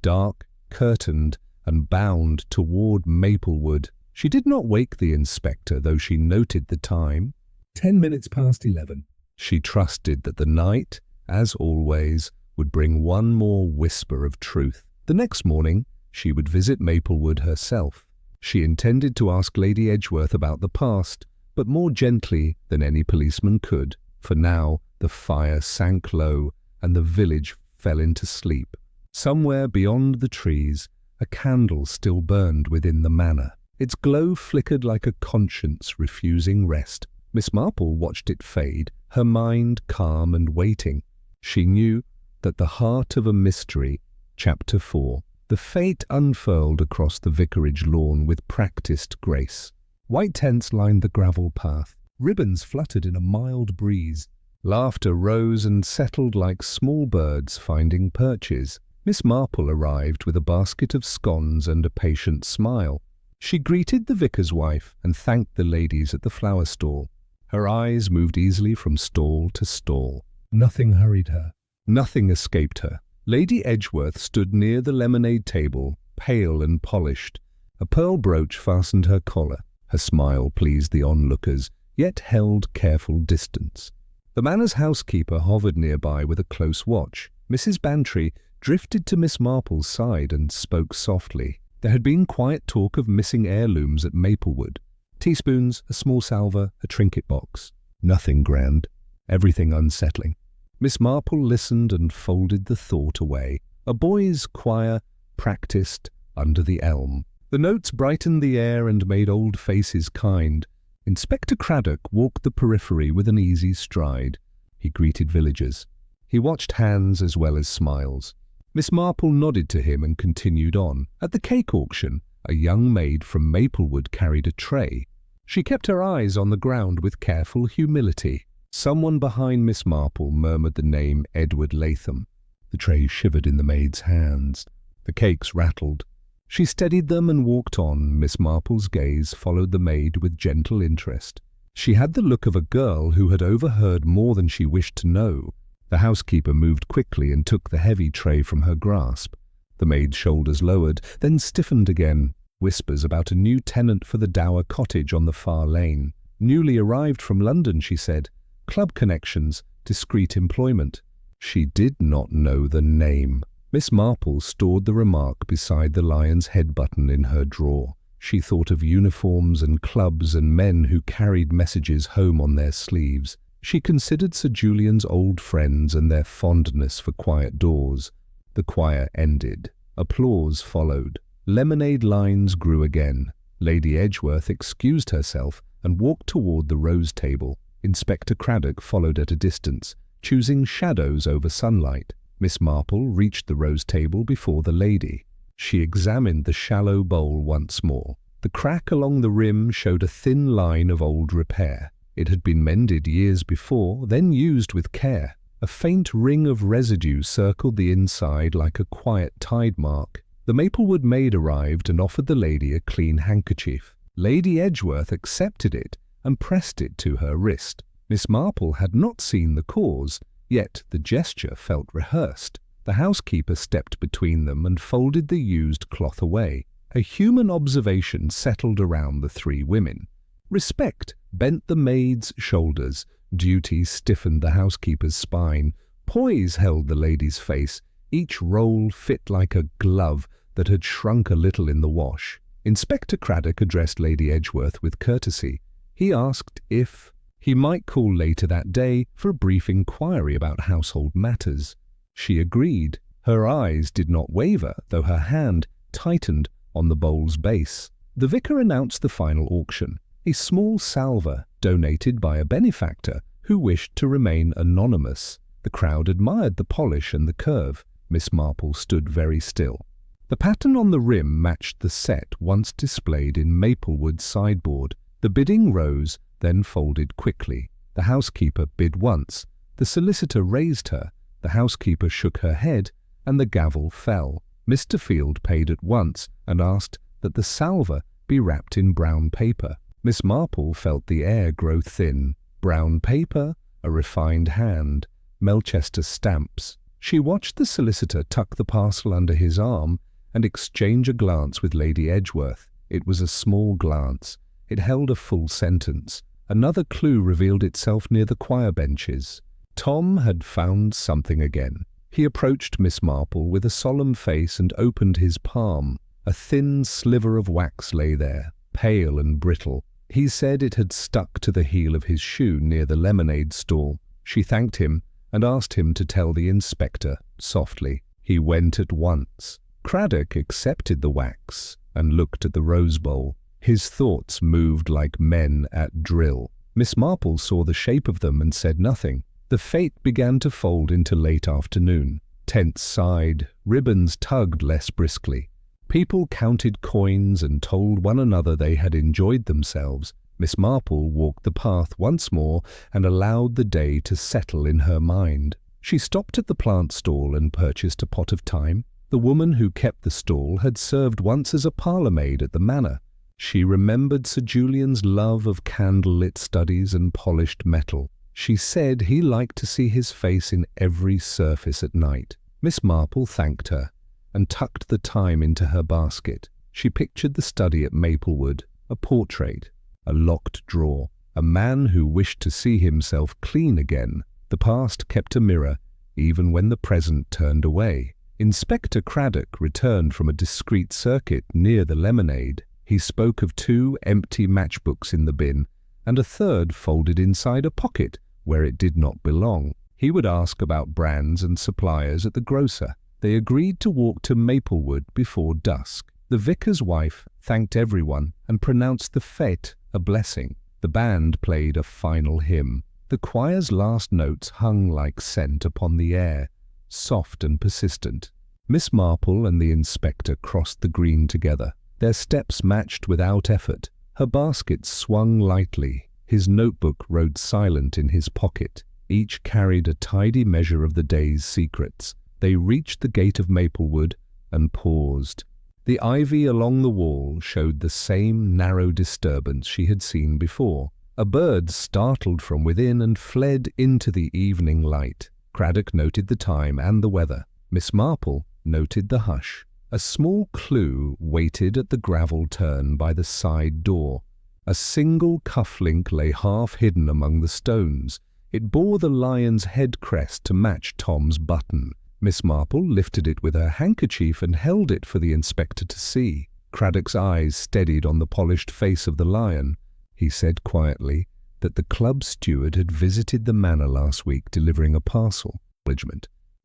[SPEAKER 1] dark, curtained, and bound toward Maplewood. She did not wake the inspector, though she noted the time.
[SPEAKER 2] 10 minutes past 11.
[SPEAKER 1] She trusted that the night, as always, would bring one more whisper of truth. The next morning, she would visit Maplewood herself. She intended to ask Lady Edgeworth about the past, but more gently than any policeman could, for now the fire sank low and the village fell into sleep. Somewhere beyond the trees, a candle still burned within the manor. Its glow flickered like a conscience refusing rest. Miss Marple watched it fade, her mind calm and waiting. She knew that the heart of a mystery, Chapter 4, the fate unfurled across the vicarage lawn with practiced grace. White tents lined the gravel path. Ribbons fluttered in a mild breeze. Laughter rose and settled like small birds finding perches. Miss Marple arrived with a basket of scones and a patient smile. She greeted the vicar's wife and thanked the ladies at the flower stall. Her eyes moved easily from stall to stall.
[SPEAKER 2] Nothing hurried her.
[SPEAKER 1] Nothing escaped her. Lady Edgeworth stood near the lemonade table, pale and polished. A pearl brooch fastened her collar. Her smile pleased the onlookers, yet held careful distance. The manor's housekeeper hovered nearby with a close watch. Mrs. Bantry drifted to Miss Marple's side and spoke softly. There had been quiet talk of missing heirlooms at Maplewood. Teaspoons, a small salver, a trinket box. Nothing grand. Everything unsettling. Miss Marple listened and folded the thought away. A boys' choir practised under the elm. The notes brightened the air and made old faces kind. Inspector Craddock walked the periphery with an easy stride. He greeted villagers. He watched hands as well as smiles. Miss Marple nodded to him and continued on. At the cake auction, a young maid from Maplewood carried a tray. She kept her eyes on the ground with careful humility. Someone behind Miss Marple murmured the name Edward Latham. The tray shivered in the maid's hands. The cakes rattled. She steadied them and walked on. Miss Marple's gaze followed the maid with gentle interest. She had the look of a girl who had overheard more than she wished to know. The housekeeper moved quickly and took the heavy tray from her grasp. The maid's shoulders lowered, then stiffened again. Whispers about a new tenant for the dower cottage on the far lane. Newly arrived from London, she said. Club connections, discreet employment. She did not know the name. Miss Marple stored the remark beside the lion's head button in her drawer. She thought of uniforms and clubs and men who carried messages home on their sleeves. She considered Sir Julian's old friends and their fondness for quiet doors. The choir ended. Applause followed. Lemonade lines grew again. Lady Edgeworth excused herself and walked toward the rose table. Inspector Craddock followed at a distance, choosing shadows over sunlight. Miss Marple reached the rose table before the lady. She examined the shallow bowl once more. The crack along the rim showed a thin line of old repair. It had been mended years before, then used with care. A faint ring of residue circled the inside like a quiet tide mark. The Maplewood maid arrived and offered the lady a clean handkerchief. Lady Edgeworth accepted it and pressed it to her wrist. Miss Marple had not seen the cause, yet the gesture felt rehearsed. The housekeeper stepped between them and folded the used cloth away. A human observation settled around the three women. Respect bent the maid's shoulders. Duty stiffened the housekeeper's spine. Poise held the lady's face. Each roll fit like a glove that had shrunk a little in the wash. Inspector Craddock addressed Lady Edgeworth with courtesy. He asked if he might call later that day for a brief inquiry about household matters. She agreed. Her eyes did not waver, though her hand tightened on the bowl's base. The vicar announced the final auction, a small salver donated by a benefactor who wished to remain anonymous. The crowd admired the polish and the curve. Miss Marple stood very still. The pattern on the rim matched the set once displayed in Maplewood's sideboard. The bidding rose, then folded quickly. The housekeeper bid once. The solicitor raised her. The housekeeper shook her head, and the gavel fell. Mr. Field paid at once and asked that the salver be wrapped in brown paper. Miss Marple felt the air grow thin. Brown paper, a refined hand, Melchester stamps. She watched the solicitor tuck the parcel under his arm and exchange a glance with Lady Edgeworth. It was a small glance. It held a full sentence. Another clue revealed itself near the choir benches. Tom had found something again. He approached Miss Marple with a solemn face and opened his palm. A thin sliver of wax lay there, pale and brittle. He said it had stuck to the heel of his shoe near the lemonade stall. She thanked him and asked him to tell the inspector, softly. He went at once. Craddock accepted the wax and looked at the rose bowl. His thoughts moved like men at drill. Miss Marple saw the shape of them and said nothing. The fate began to fold into late afternoon. Tents sighed, ribbons tugged less briskly. People counted coins and told one another they had enjoyed themselves. Miss Marple walked the path once more and allowed the day to settle in her mind. She stopped at the plant stall and purchased a pot of thyme. The woman who kept the stall had served once as a parlour-maid at the manor. She remembered Sir Julian's love of candle-lit studies and polished metal. She said he liked to see his face in every surface at night. Miss Marple thanked her and tucked the thyme into her basket. She pictured the study at Maplewood, a portrait, a locked drawer, a man who wished to see himself clean again. The past kept a mirror, even when the present turned away. Inspector Craddock returned from a discreet circuit near the lemonade. He spoke of 2 empty matchbooks in the bin, and a third folded inside a pocket where it did not belong. He would ask about brands and suppliers at the grocer. They agreed to walk to Maplewood before dusk. The vicar's wife thanked everyone and pronounced the fête a blessing. The band played a final hymn. The choir's last notes hung like scent upon the air, soft and persistent. Miss Marple and the inspector crossed the green together. Their steps matched without effort. Her basket swung lightly. His notebook rode silent in his pocket. Each carried a tidy measure of the day's secrets. They reached the gate of Maplewood and paused. The ivy along the wall showed the same narrow disturbance she had seen before. A bird startled from within and fled into the evening light. Craddock noted the time and the weather. Miss Marple noted the hush. A small clue waited at the gravel turn by the side door. A single cufflink lay half hidden among the stones. It bore the lion's head crest to match Tom's button. Miss Marple lifted it with her handkerchief and held it for the inspector to see. Craddock's eyes steadied on the polished face of the lion. He said quietly that the club steward had visited the manor last week delivering a parcel.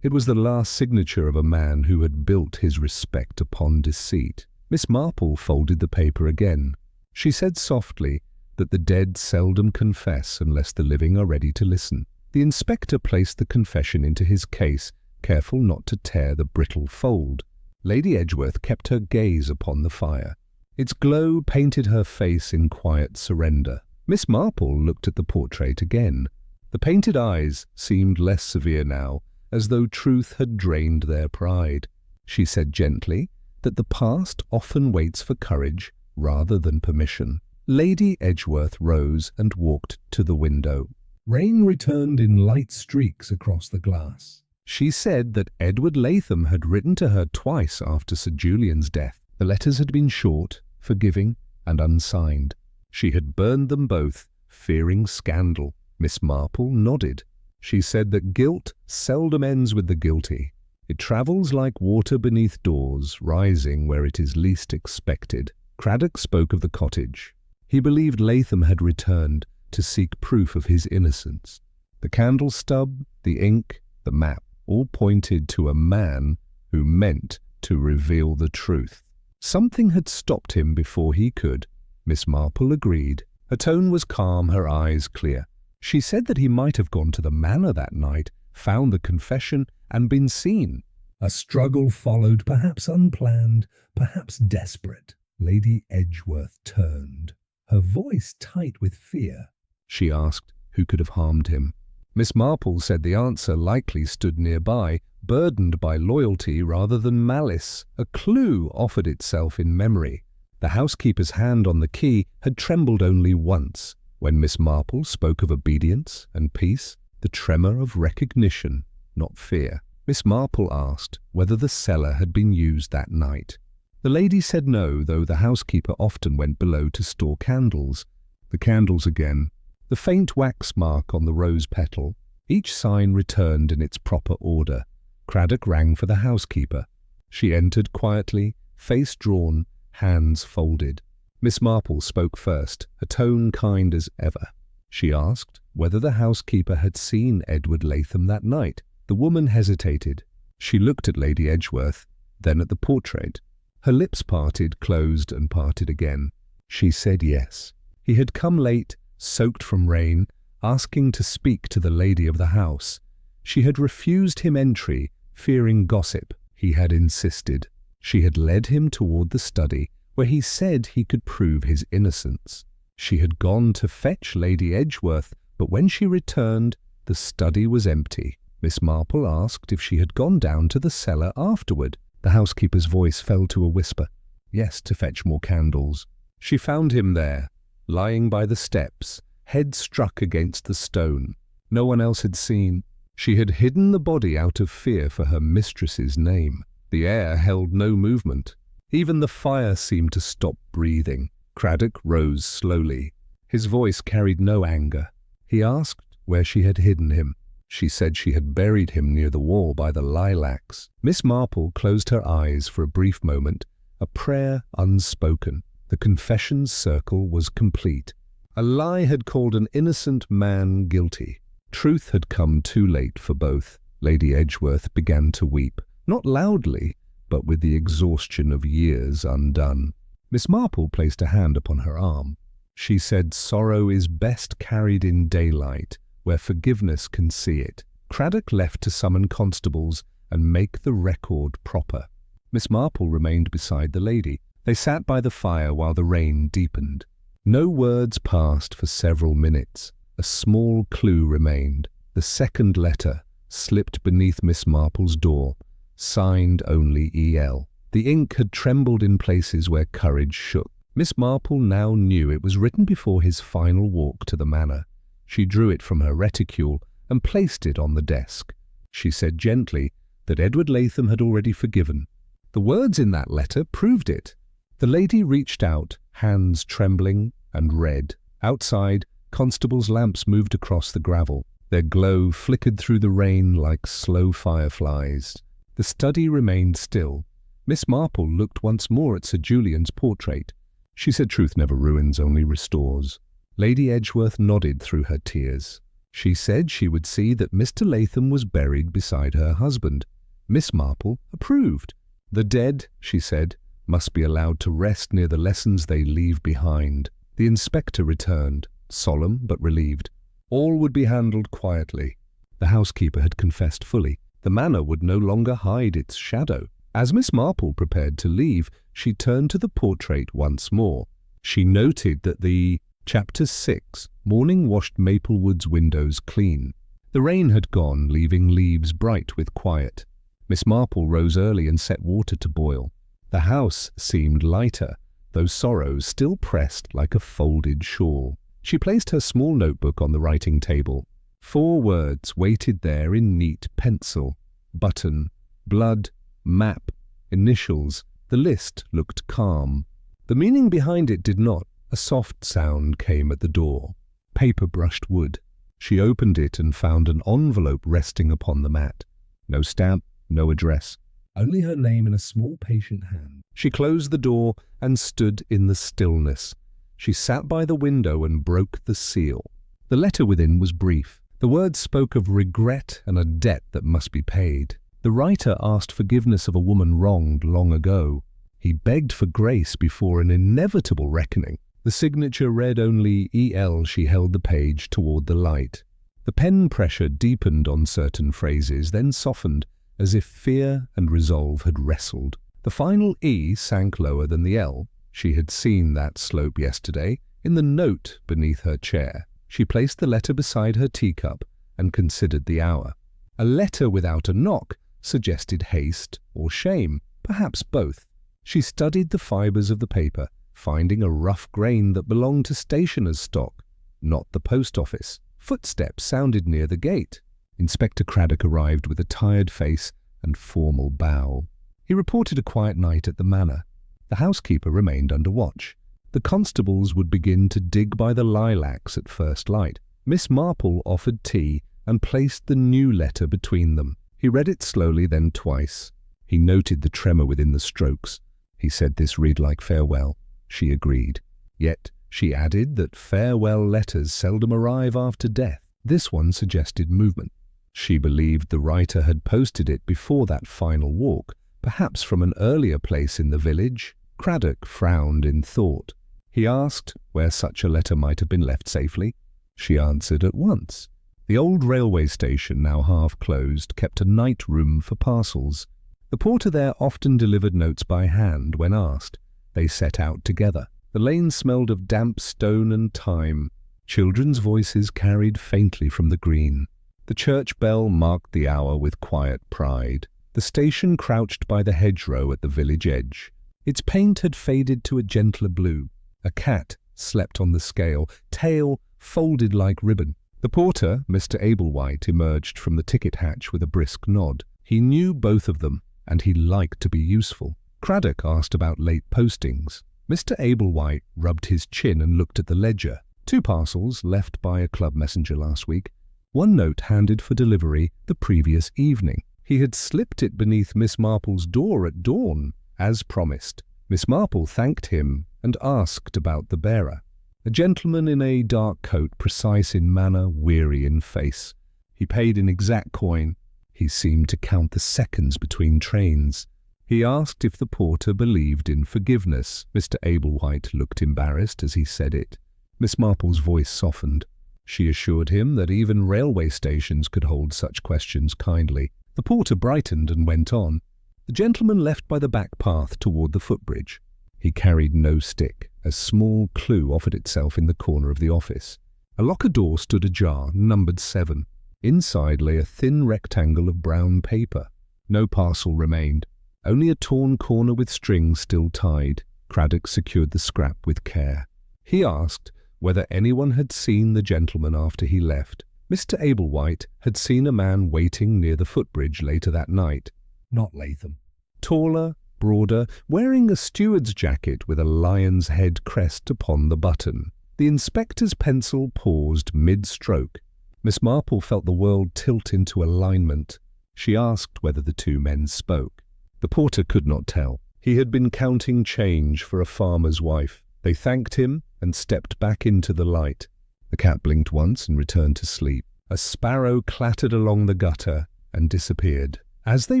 [SPEAKER 1] It was the last signature of a man who had built his respect upon deceit. Miss Marple folded the paper again. She said softly that the dead seldom confess unless the living are ready to listen. The inspector placed the confession into his case, careful not to tear the brittle fold. Lady Edgeworth kept her gaze upon the fire. Its glow painted her face in quiet surrender. Miss Marple looked at the portrait again. The painted eyes seemed less severe now, as though truth had drained their pride. She said gently that the past often waits for courage rather than permission. Lady Edgeworth rose and walked to the window.
[SPEAKER 2] Rain returned in light streaks across the glass.
[SPEAKER 1] She said that Edward Latham had written to her twice after Sir Julian's death. The letters had been short, forgiving, and unsigned. She had burned them both, fearing scandal. Miss Marple nodded. She said that guilt seldom ends with the guilty. It travels like water beneath doors, rising where it is least expected. Craddock spoke of the cottage. He believed Latham had returned to seek proof of his innocence. The candle stub, the ink, the map, all pointed to a man who meant to reveal the truth. Something had stopped him before he could. Miss Marple agreed. Her tone was calm, her eyes clear. She said that he might have gone to the manor that night, found the confession, and been seen.
[SPEAKER 2] A struggle followed, perhaps unplanned, perhaps desperate. Lady Edgeworth turned, her voice tight with fear.
[SPEAKER 1] She asked who could have harmed him. Miss Marple said the answer likely stood nearby, burdened by loyalty rather than malice. A clue offered itself in memory. The housekeeper's hand on the key had trembled only once. When Miss Marple spoke of obedience and peace, the tremor of recognition, not fear. Miss Marple asked whether the cellar had been used that night. The lady said no, though the housekeeper often went below to store candles. The candles again. The faint wax mark on the rose petal. Each sign returned in its proper order. Craddock rang for the housekeeper. She entered quietly, face drawn, hands folded. Miss Marple spoke first, a tone kind as ever. She asked whether the housekeeper had seen Edward Latham that night. The woman hesitated. She looked at Lady Edgeworth, then at the portrait. Her lips parted, closed, and parted again. She said yes. He had come late, soaked from rain, asking to speak to the lady of the house. She had refused him entry, fearing gossip. He had insisted. She had led him toward the study, where he said he could prove his innocence. She had gone to fetch Lady Edgeworth, but when she returned, the study was empty. Miss Marple asked if she had gone down to the cellar afterward. The housekeeper's voice fell to a whisper. Yes, to fetch more candles. She found him there, lying by the steps, head struck against the stone. No one else had seen. She had hidden the body out of fear for her mistress's name. The air held no movement. Even the fire seemed to stop breathing. Craddock rose slowly. His voice carried no anger. He asked where she had hidden him. She said she had buried him near the wall by the lilacs. Miss Marple closed her eyes for a brief moment, a prayer unspoken. The confession's circle was complete. A lie had called an innocent man guilty. Truth had come too late for both. Lady Edgeworth began to weep, not loudly, but with the exhaustion of years undone. Miss Marple placed a hand upon her arm. She said sorrow is best carried in daylight, where forgiveness can see it. Craddock left to summon constables and make the record proper. Miss Marple remained beside the lady. They sat by the fire while the rain deepened. No words passed for several minutes. A small clue remained. The second letter slipped beneath Miss Marple's door, signed only E.L. The ink had trembled in places where courage shook. Miss Marple now knew it was written before his final walk to the manor. She drew it from her reticule and placed it on the desk. She said gently that Edward Latham had already forgiven. The words in that letter proved it. The lady reached out, hands trembling, and read. Outside, constables' lamps moved across the gravel. Their glow flickered through the rain like slow fireflies. The study remained still. Miss Marple looked once more at Sir Julian's portrait. She said truth never ruins, only restores. Lady Edgeworth nodded through her tears. She said she would see that Mr. Latham was buried beside her husband. Miss Marple approved. The dead, she said, must be allowed to rest near the lessons they leave behind. The inspector returned, solemn but relieved. All would be handled quietly. The housekeeper had confessed fully. The manor would no longer hide its shadow. As Miss Marple prepared to leave, she turned to the portrait once more. She noted that the Chapter 6, morning washed Maplewood's windows clean. The rain had gone, leaving leaves bright with quiet. Miss Marple rose early and set water to boil. The house seemed lighter, though sorrow still pressed like a folded shawl. She placed her small notebook on the writing table. 4 words waited there in neat pencil. Button, blood, map, initials. The list looked calm. The meaning behind it did not. A soft sound came at the door. Paper brushed wood. She opened it and found an envelope resting upon the mat. No stamp, no address.
[SPEAKER 2] Only her name in a small patient hand.
[SPEAKER 1] She closed the door and stood in the stillness. She sat by the window and broke the seal. The letter within was brief. The words spoke of regret and a debt that must be paid. The writer asked forgiveness of a woman wronged long ago. He begged for grace before an inevitable reckoning. The signature read only E.L. She held the page toward the light. The pen pressure deepened on certain phrases, then softened, as if fear and resolve had wrestled. The final E sank lower than the L. She had seen that slope yesterday, in the note beneath her chair. She placed the letter beside her teacup and considered the hour. A letter without a knock suggested haste or shame, perhaps both. She studied the fibres of the paper, finding a rough grain that belonged to stationer's stock, not the post office. Footsteps sounded near the gate. Inspector Craddock arrived with a tired face and formal bow. He reported a quiet night at the manor. The housekeeper remained under watch. The constables would begin to dig by the lilacs at first light. Miss Marple offered tea and placed the new letter between them. He read it slowly, then twice. He noted the tremor within the strokes. He said this read like farewell. She agreed. Yet she added that farewell letters seldom arrive after death. This one suggested movement. She believed the writer had posted it before that final walk, perhaps from an earlier place in the village. Craddock frowned in thought. He asked where such a letter might have been left safely. She answered at once. The old railway station, now half closed, kept a night room for parcels. The porter there often delivered notes by hand when asked. They set out together. The The lane smelled of damp stone and thyme. Children's voices carried faintly from the green. The church bell marked the hour with quiet pride. The station crouched by the hedgerow at the village edge. Its paint had faded to a gentler blue. A cat slept on the scale, tail folded like ribbon. The porter, Mr. Ablewhite, emerged from the ticket hatch with a brisk nod. He knew both of them, and he liked to be useful. Craddock asked about late postings. Mr. Ablewhite rubbed his chin and looked at the ledger. 2 parcels left by a club messenger last week. 1 note handed for delivery the previous evening. He had slipped it beneath Miss Marple's door at dawn, as promised. Miss Marple thanked him and asked about the bearer. A gentleman in a dark coat, precise in manner, weary in face. He paid in exact coin. He seemed to count the seconds between trains. He asked if the porter believed in forgiveness. Mr. Ablewhite looked embarrassed as he said it. Miss Marple's voice softened. She assured him that even railway stations could hold such questions kindly. The porter brightened and went on. The gentleman left by the back path toward the footbridge. He carried no stick. A small clue offered itself in the corner of the office. A locker door stood ajar, numbered 7. Inside lay a thin rectangle of brown paper. No parcel remained. Only a torn corner with string still tied. Craddock secured the scrap with care. He asked whether anyone had seen the gentleman after he left. Mr. Ablewhite had seen a man waiting near the footbridge later that night.
[SPEAKER 2] Not Latham.
[SPEAKER 1] Taller, broader, wearing a steward's jacket with a lion's head crest upon the button. The inspector's pencil paused mid-stroke. Miss Marple felt the world tilt into alignment. She asked whether the 2 men spoke. The porter could not tell. He had been counting change for a farmer's wife. They thanked him and stepped back into the light. The cat blinked once and returned to sleep. A sparrow clattered along the gutter and disappeared. As they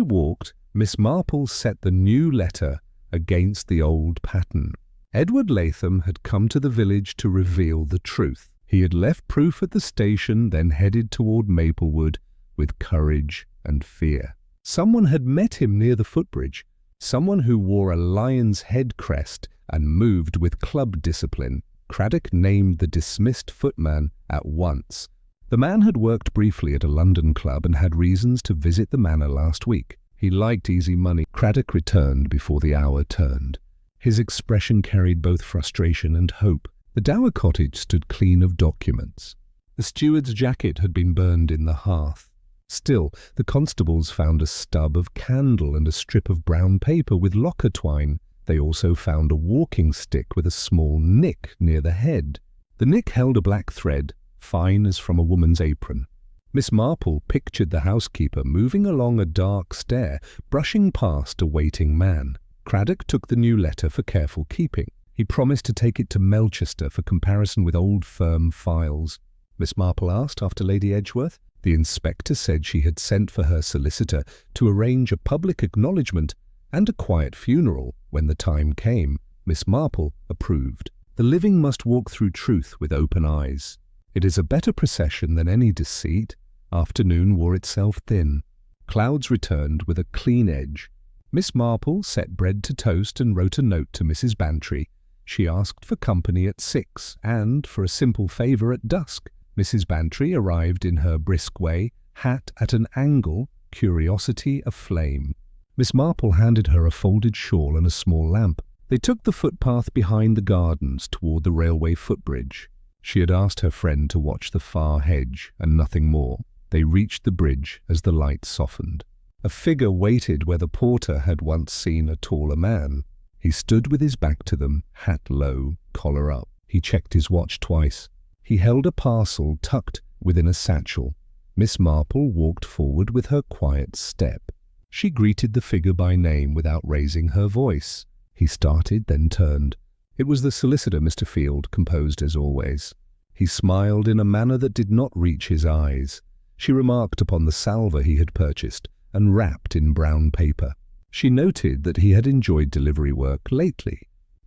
[SPEAKER 1] walked, Miss Marple set the new letter against the old pattern. Edward Latham had come to the village to reveal the truth. He had left proof at the station, then headed toward Maplewood with courage and fear. Someone had met him near the footbridge, someone who wore a lion's head crest and moved with club discipline. Craddock named the dismissed footman at once. The man had worked briefly at a London club and had reasons to visit the manor last week. He liked easy money. Craddock returned before the hour turned. His expression carried both frustration and hope. The dower cottage stood clean of documents. The steward's jacket had been burned in the hearth. Still, the constables found a stub of candle and a strip of brown paper with locker twine. They also found a walking stick with a small nick near the head. The nick held a black thread, fine as from a woman's apron. Miss Marple pictured the housekeeper moving along a dark stair, brushing past a waiting man. Craddock took the new letter for careful keeping. He promised to take it to Melchester for comparison with old firm files. Miss Marple asked after Lady Edgeworth. The inspector said she had sent for her solicitor to arrange a public acknowledgment and a quiet funeral when the time came. Miss Marple approved. The living must walk through truth with open eyes. It is a better procession than any deceit. Afternoon wore itself thin. Clouds returned with a clean edge. Miss Marple set bread to toast and wrote a note to Mrs. Bantry. She asked for company at 6 and for a simple favour at dusk. Mrs. Bantry arrived in her brisk way, hat at an angle, curiosity aflame. Miss Marple handed her a folded shawl and a small lamp. They took the footpath behind the gardens toward the railway footbridge. She had asked her friend to watch the far hedge and nothing more. They reached the bridge as the light softened. A figure waited where the porter had once seen a taller man. He stood with his back to them, hat low, collar up. He checked his watch twice. He held a parcel tucked within a satchel. Miss Marple walked forward with her quiet step. She greeted the figure by name without raising her voice. He started, then turned. It was the solicitor, Mr. Field, composed as always. He smiled in a manner that did not reach his eyes. She remarked upon the salver he had purchased and wrapped in brown paper. She noted that he had enjoyed delivery work lately.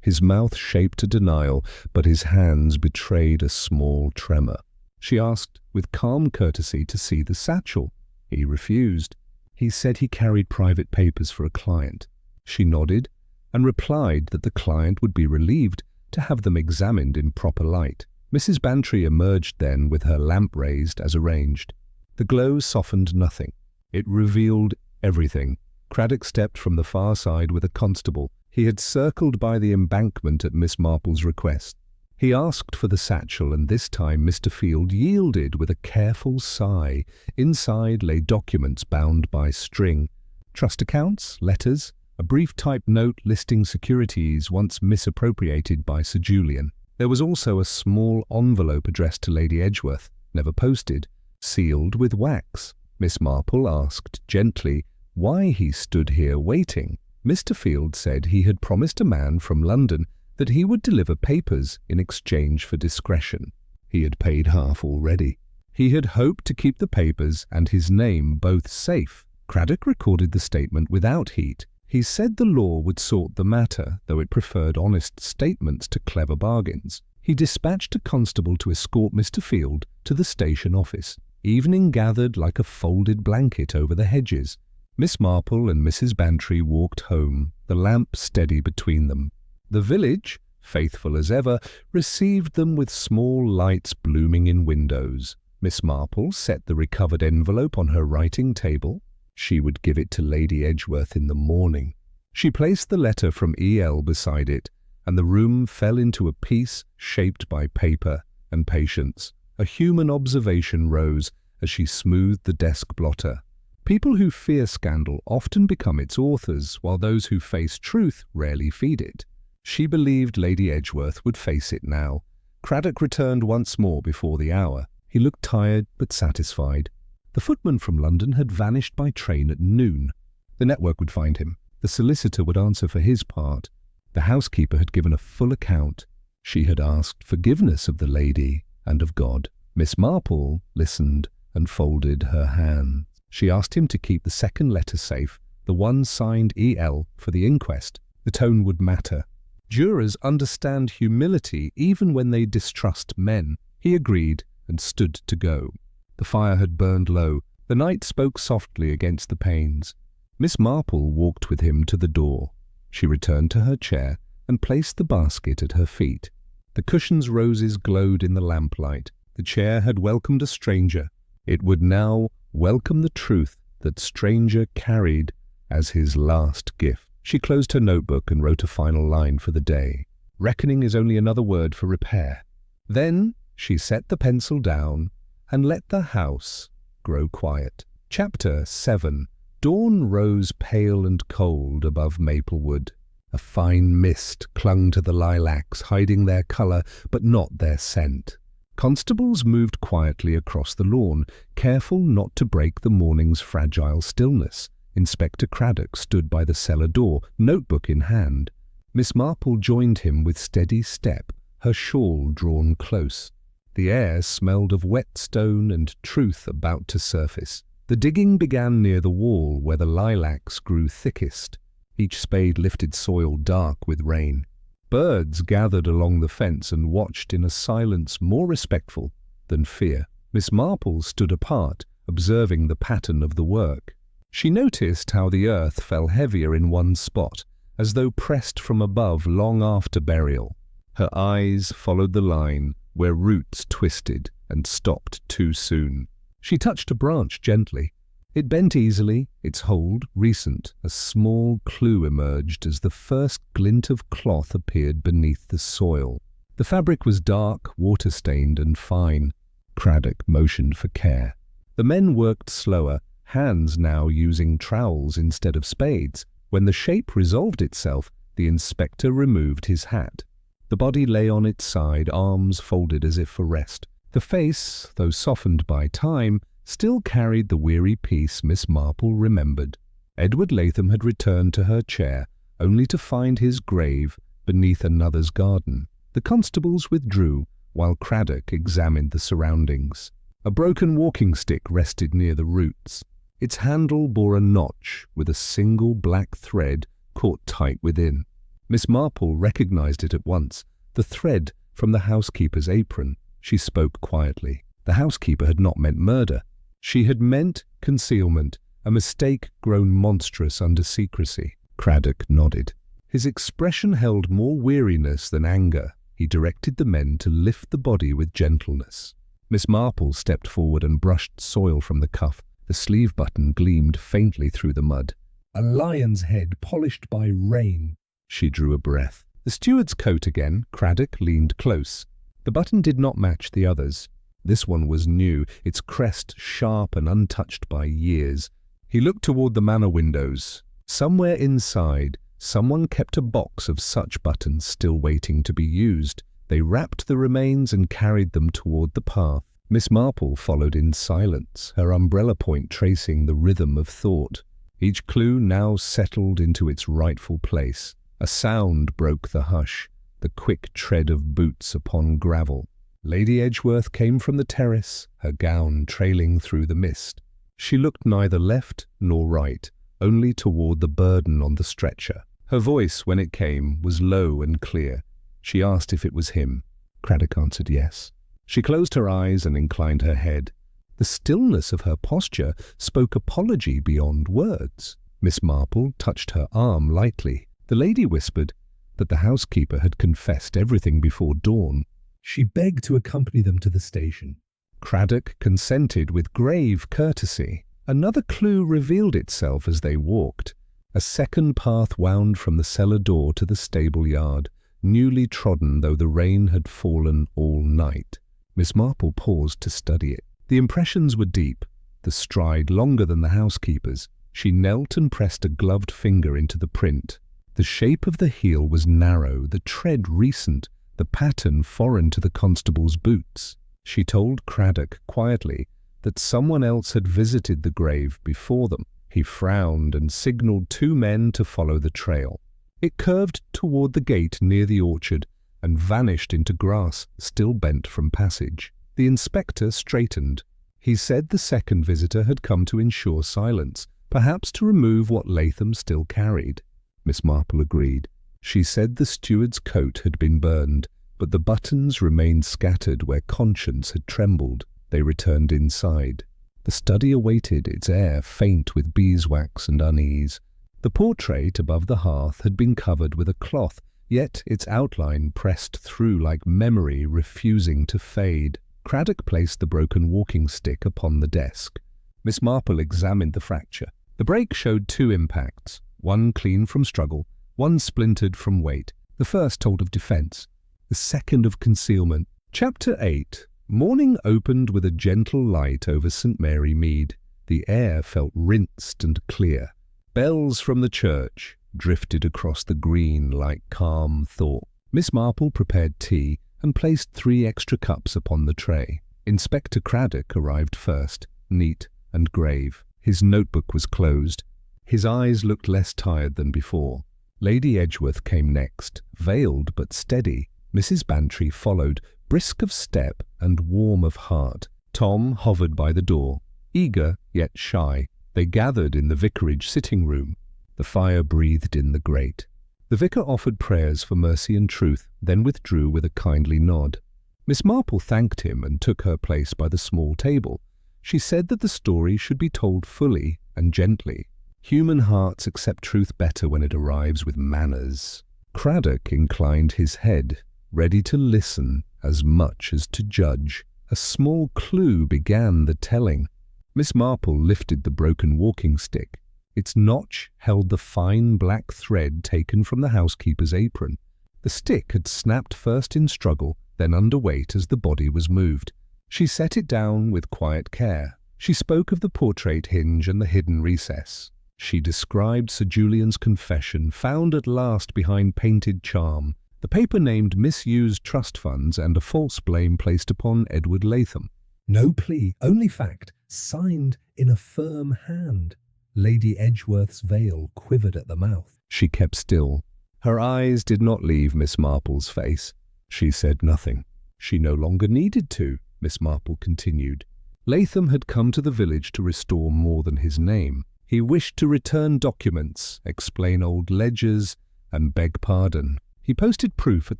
[SPEAKER 1] His mouth shaped a denial, but his hands betrayed a small tremor. She asked with calm courtesy to see the satchel. He refused. He said he carried private papers for a client. She nodded and replied that the client would be relieved to have them examined in proper light. Mrs. Bantry emerged then with her lamp raised as arranged. The glow softened nothing. It revealed everything. Craddock stepped from the far side with a constable. He had circled by the embankment at Miss Marple's request. He asked for the satchel, and this time Mr. Field yielded with a careful sigh. Inside lay documents bound by string. Trust accounts, letters, a brief typed note listing securities once misappropriated by Sir Julian. There was also a small envelope addressed to Lady Edgeworth, never posted, sealed with wax. Miss Marple asked gently why he stood here waiting. Mr. Field said he had promised a man from London that he would deliver papers in exchange for discretion. He had paid half already. He had hoped to keep the papers and his name both safe. Craddock recorded the statement without heat. He said the law would sort the matter, though it preferred honest statements to clever bargains. He dispatched a constable to escort Mr. Field to the station office. Evening gathered like a folded blanket over the hedges. Miss Marple and Mrs. Bantry walked home, the lamp steady between them. The village, faithful as ever, received them with small lights blooming in windows. Miss Marple set the recovered envelope on her writing table. She would give it to Lady Edgeworth in the morning. She placed the letter from E.L. beside it, and the room fell into a peace shaped by paper and patience. A human observation rose as she smoothed the desk blotter. People who fear scandal often become its authors, while those who face truth rarely feed it. She believed Lady Edgeworth would face it now. Craddock returned once more before the hour. He looked tired but satisfied. The footman from London had vanished by train at noon. The network would find him. The solicitor would answer for his part. The housekeeper had given a full account. She had asked forgiveness of the lady and of God. Miss Marple listened and folded her hands. She asked him to keep the second letter safe, the one signed E.L. for the inquest. The tone would matter. Jurors understand humility even when they distrust men. He agreed and stood to go. The fire had burned low. The night spoke softly against the panes. Miss Marple walked with him to the door. She returned to her chair and placed the basket at her feet. The cushion's roses glowed in the lamplight. The chair had welcomed a stranger. It would now welcome the truth that stranger carried as his last gift. She closed her notebook and wrote a final line for the day. Reckoning is only another word for repair. Then she set the pencil down and let the house grow quiet. Chapter 7. Dawn rose pale and cold above Maplewood. A fine mist clung to the lilacs, hiding their colour but not their scent. Constables moved quietly across the lawn, careful not to break the morning's fragile stillness. Inspector Craddock stood by the cellar door, notebook in hand. Miss Marple joined him with steady step, her shawl drawn close. The air smelled of wet stone and truth about to surface. The digging began near the wall where the lilacs grew thickest. Each spade lifted soil dark with rain. Birds gathered along the fence and watched in a silence more respectful than fear. Miss Marple stood apart, observing the pattern of the work. She noticed how the earth fell heavier in one spot, as though pressed from above long after burial. Her eyes followed the line where roots twisted and stopped too soon. She touched a branch gently. It bent easily, its hold recent. A small clue emerged as the first glint of cloth appeared beneath the soil. The fabric was dark, water-stained and fine. Craddock motioned for care. The men worked slower, hands now using trowels instead of spades. When the shape resolved itself, the inspector removed his hat. The body lay on its side, arms folded as if for rest. The face, though softened by time, still carried the weary peace Miss Marple remembered. Edward Latham had returned to her chair, only to find his grave beneath another's garden. The constables withdrew, while Craddock examined the surroundings. A broken walking stick rested near the roots. Its handle bore a notch with a single black thread caught tight within. Miss Marple recognized it at once, the thread from the housekeeper's apron. She spoke quietly. The housekeeper had not meant murder. She had meant concealment, a mistake grown monstrous under secrecy. Craddock nodded. His expression held more weariness than anger. He directed the men to lift the body with gentleness. Miss Marple stepped forward and brushed soil from the cuff. The sleeve button gleamed faintly through the mud.
[SPEAKER 2] A lion's head polished by rain.
[SPEAKER 1] She drew a breath. The steward's coat again. Craddock leaned close. The button did not match the others. This one was new, its crest sharp and untouched by years. He looked toward the manor windows. Somewhere inside, someone kept a box of such buttons still waiting to be used. They wrapped the remains and carried them toward the path. Miss Marple followed in silence, her umbrella point tracing the rhythm of thought. Each clue now settled into its rightful place. A sound broke the hush, the quick tread of boots upon gravel. Lady Edgeworth came from the terrace, her gown trailing through the mist. She looked neither left nor right, only toward the burden on the stretcher. Her voice, when it came, was low and clear. She asked if it was him. Craddock answered yes. She closed her eyes and inclined her head. The stillness of her posture spoke apology beyond words. Miss Marple touched her arm lightly. The lady whispered that the housekeeper had confessed everything before dawn.
[SPEAKER 2] She begged to accompany them to the station.
[SPEAKER 1] Craddock consented with grave courtesy. Another clue revealed itself as they walked. A second path wound from the cellar door to the stable yard, newly trodden though the rain had fallen all night. Miss Marple paused to study it. The impressions were deep, the stride longer than the housekeeper's. She knelt and pressed a gloved finger into the print. The shape of the heel was narrow, the tread recent, the pattern foreign to the constable's boots. She told Craddock quietly that someone else had visited the grave before them. He frowned and signalled two men to follow the trail. It curved toward the gate near the orchard and vanished into grass still bent from passage. The inspector straightened. He said the second visitor had come to ensure silence, perhaps to remove what Latham still carried. Miss Marple agreed. She said the steward's coat had been burned, but the buttons remained scattered where conscience had trembled. They returned inside. The study awaited, its air faint with beeswax and unease. The portrait above the hearth had been covered with a cloth, yet its outline pressed through like memory refusing to fade. Craddock placed the broken walking stick upon the desk. Miss Marple examined the fracture. The break showed two impacts, one clean from struggle, one splintered from weight. The first told of defence, the second of concealment. Chapter 8. Morning opened with a gentle light over St. Mary Mead. The air felt rinsed and clear. Bells from the church drifted across the green like calm thought. Miss Marple prepared tea and placed 3 extra cups upon the tray. Inspector Craddock arrived first, neat and grave. His notebook was closed. His eyes looked less tired than before. Lady Edgeworth came next, veiled but steady. Mrs. Bantry followed, brisk of step and warm of heart. Tom hovered by the door, eager yet shy. They gathered in the vicarage sitting room. The fire breathed in the grate. The vicar offered prayers for mercy and truth, then withdrew with a kindly nod. Miss Marple thanked him and took her place by the small table. She said that the story should be told fully and gently. Human hearts accept truth better when it arrives with manners. Craddock inclined his head, ready to listen as much as to judge. A small clue began the telling. Miss Marple lifted the broken walking stick. Its notch held the fine black thread taken from the housekeeper's apron. The stick had snapped first in struggle, then under weight as the body was moved. She set it down with quiet care. She spoke of the portrait hinge and the hidden recess. She described Sir Julian's confession, found at last behind painted charm, the paper named misused trust funds and a false blame placed upon Edward Latham.
[SPEAKER 2] No plea, only fact, signed in a firm hand. Lady Edgeworth's veil quivered at the mouth.
[SPEAKER 1] She kept still. Her eyes did not leave Miss Marple's face. She said nothing. She no longer needed to, Miss Marple continued. Latham had come to the village to restore more than his name. He wished to return documents, explain old ledgers, and beg pardon. He posted proof at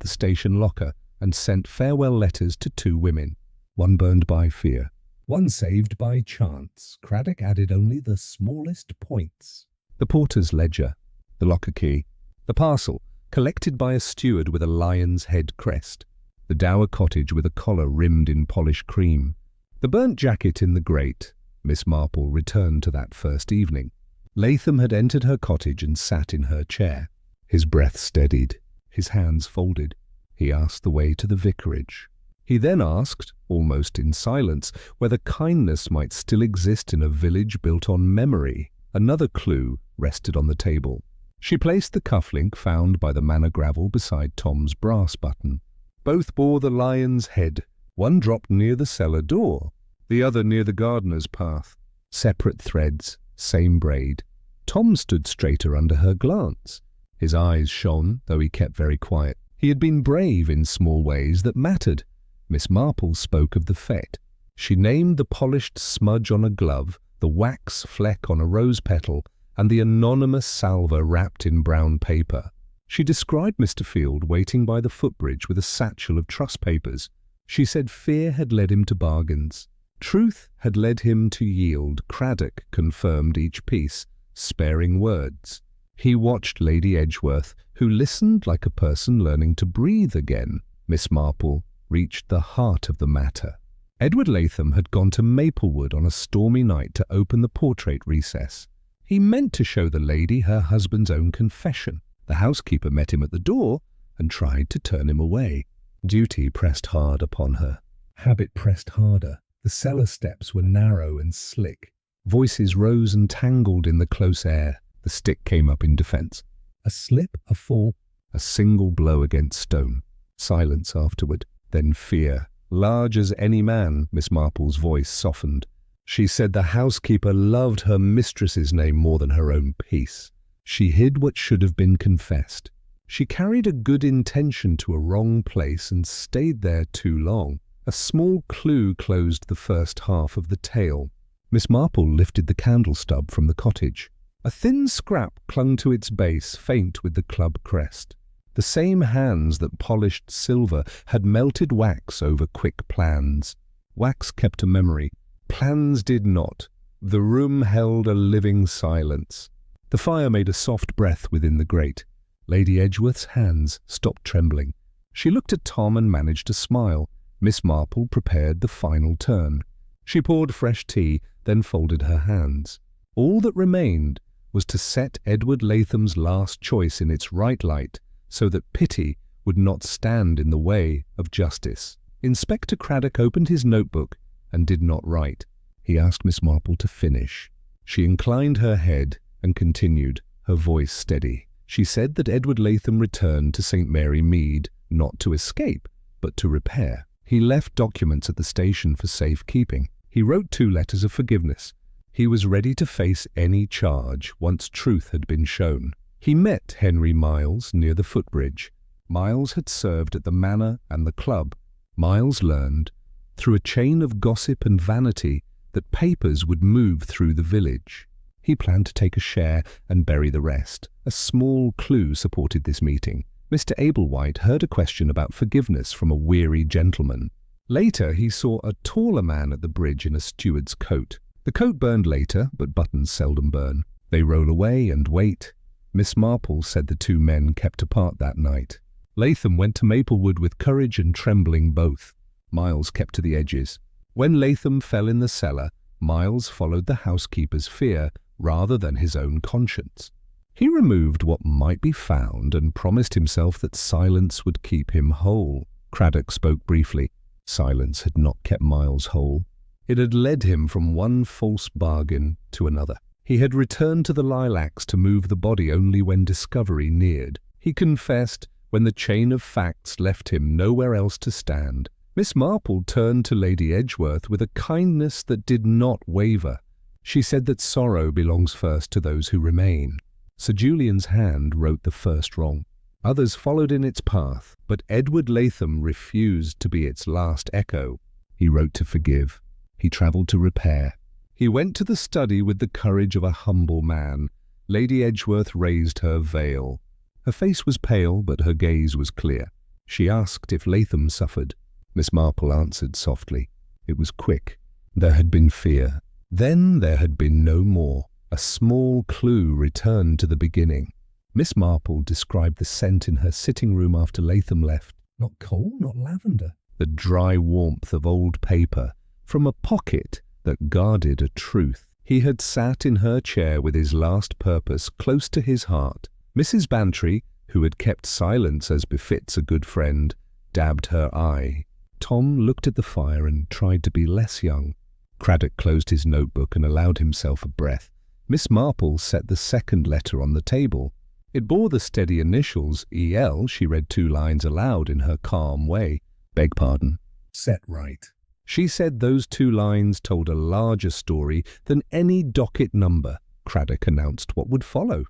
[SPEAKER 1] the station locker and sent farewell letters to 2 women, one burned by fear,
[SPEAKER 2] one saved by chance. Craddock added only the smallest points.
[SPEAKER 1] The porter's ledger, the locker key, the parcel, collected by a steward with a lion's head crest. the dour cottage with a collar rimmed in polished cream. The burnt jacket in the grate. Miss Marple returned to that first evening. Latham had entered her cottage and sat in her chair. His breath steadied, his hands folded. He asked the way to the vicarage. He then asked, almost in silence, whether kindness might still exist in a village built on memory. Another clue rested on the table. She placed the cufflink found by the manor gravel beside Tom's brass button. Both bore the lion's head. One dropped near the cellar door, the other near the gardener's path. Separate threads, same braid. Tom stood straighter under her glance. His eyes shone, though he kept very quiet. He had been brave in small ways that mattered. Miss Marple spoke of the fete. She named the polished smudge on a glove, the wax fleck on a rose petal, and the anonymous salver wrapped in brown paper. She described Mr. Field waiting by the footbridge with a satchel of truss papers. She said fear had led him to bargains. Truth had led him to yield. Craddock confirmed each piece, sparing words. He watched Lady Edgeworth, who listened like a person learning to breathe again. Miss Marple reached the heart of the matter. Edward Latham had gone to Maplewood on a stormy night to open the portrait recess. He meant to show the lady her husband's own confession. The housekeeper met him at the door and tried to turn him away. Duty pressed hard upon her. Habit pressed harder. The cellar steps were narrow and slick. Voices rose and tangled in the close air. The stick came up in defence. A slip, a fall, a single blow against stone. Silence afterward. Then fear. Large as any man, Miss Marple's voice softened. She said the housekeeper loved her mistress's name more than her own peace. She hid what should have been confessed. She carried a good intention to a wrong place and stayed there too long. A small clue closed the first half of the tale. Miss Marple lifted the candle stub from the cottage. A thin scrap clung to its base, faint with the club crest. The same hands that polished silver had melted wax over quick plans. Wax kept a memory. Plans did not. The room held a living silence. The fire made a soft breath within the grate. Lady Edgeworth's hands stopped trembling. She looked at Tom and managed to smile. Miss Marple prepared the final turn. She poured fresh tea, then folded her hands. All that remained was to set Edward Latham's last choice in its right light, so that pity would not stand in the way of justice. Inspector Craddock opened his notebook and did not write. He asked Miss Marple to finish. She inclined her head and continued, her voice steady. She said that Edward Latham returned to St. Mary Mead, not to escape, but to repair. He left documents at the station for safekeeping. He wrote 2 letters of forgiveness. He was ready to face any charge once truth had been shown. He met Henry Miles near the footbridge. Miles had served at the manor and the club. Miles learned, through a chain of gossip and vanity, that papers would move through the village. He planned to take a share and bury the rest. A small clue supported this meeting. Mr. Ablewhite heard a question about forgiveness from a weary gentleman. Later he saw a taller man at the bridge in a steward's coat. The coat burned later, but buttons seldom burn. They roll away and wait. Miss Marple said the 2 men kept apart that night. Latham went to Maplewood with courage and trembling both. Miles kept to the edges. When Latham fell in the cellar, Miles followed the housekeeper's fear rather than his own conscience. He removed what might be found and promised himself that silence would keep him whole. Craddock spoke briefly. Silence had not kept Miles whole. It had led him from one false bargain to another. He had returned to the lilacs to move the body only when discovery neared. He confessed when the chain of facts left him nowhere else to stand. Miss Marple turned to Lady Edgeworth with a kindness that did not waver. She said that sorrow belongs first to those who remain. Sir Julian's hand wrote the first wrong. Others followed in its path, but Edward Latham refused to be its last echo. He wrote to forgive. He travelled to repair. He went to the study with the courage of a humble man. Lady Edgeworth raised her veil. Her face was pale, but her gaze was clear. She asked if Latham suffered. Miss Marple answered softly. It was quick. There had been fear. Then there had been no more. A small clue returned to the beginning. Miss Marple described the scent in her sitting room after Latham left.
[SPEAKER 2] Not coal, not lavender.
[SPEAKER 1] The dry warmth of old paper from a pocket that guarded a truth. He had sat in her chair with his last purpose close to his heart. Mrs. Bantry, who had kept silence as befits a good friend, dabbed her eye. Tom looked at the fire and tried to be less young. Craddock closed his notebook and allowed himself a breath. Miss Marple set the second letter on the table. It bore the steady initials E.L. She read 2 lines aloud in her calm way. "Beg pardon."
[SPEAKER 2] Set right.
[SPEAKER 1] She said those 2 lines told a larger story than any docket number. Craddock announced what would follow.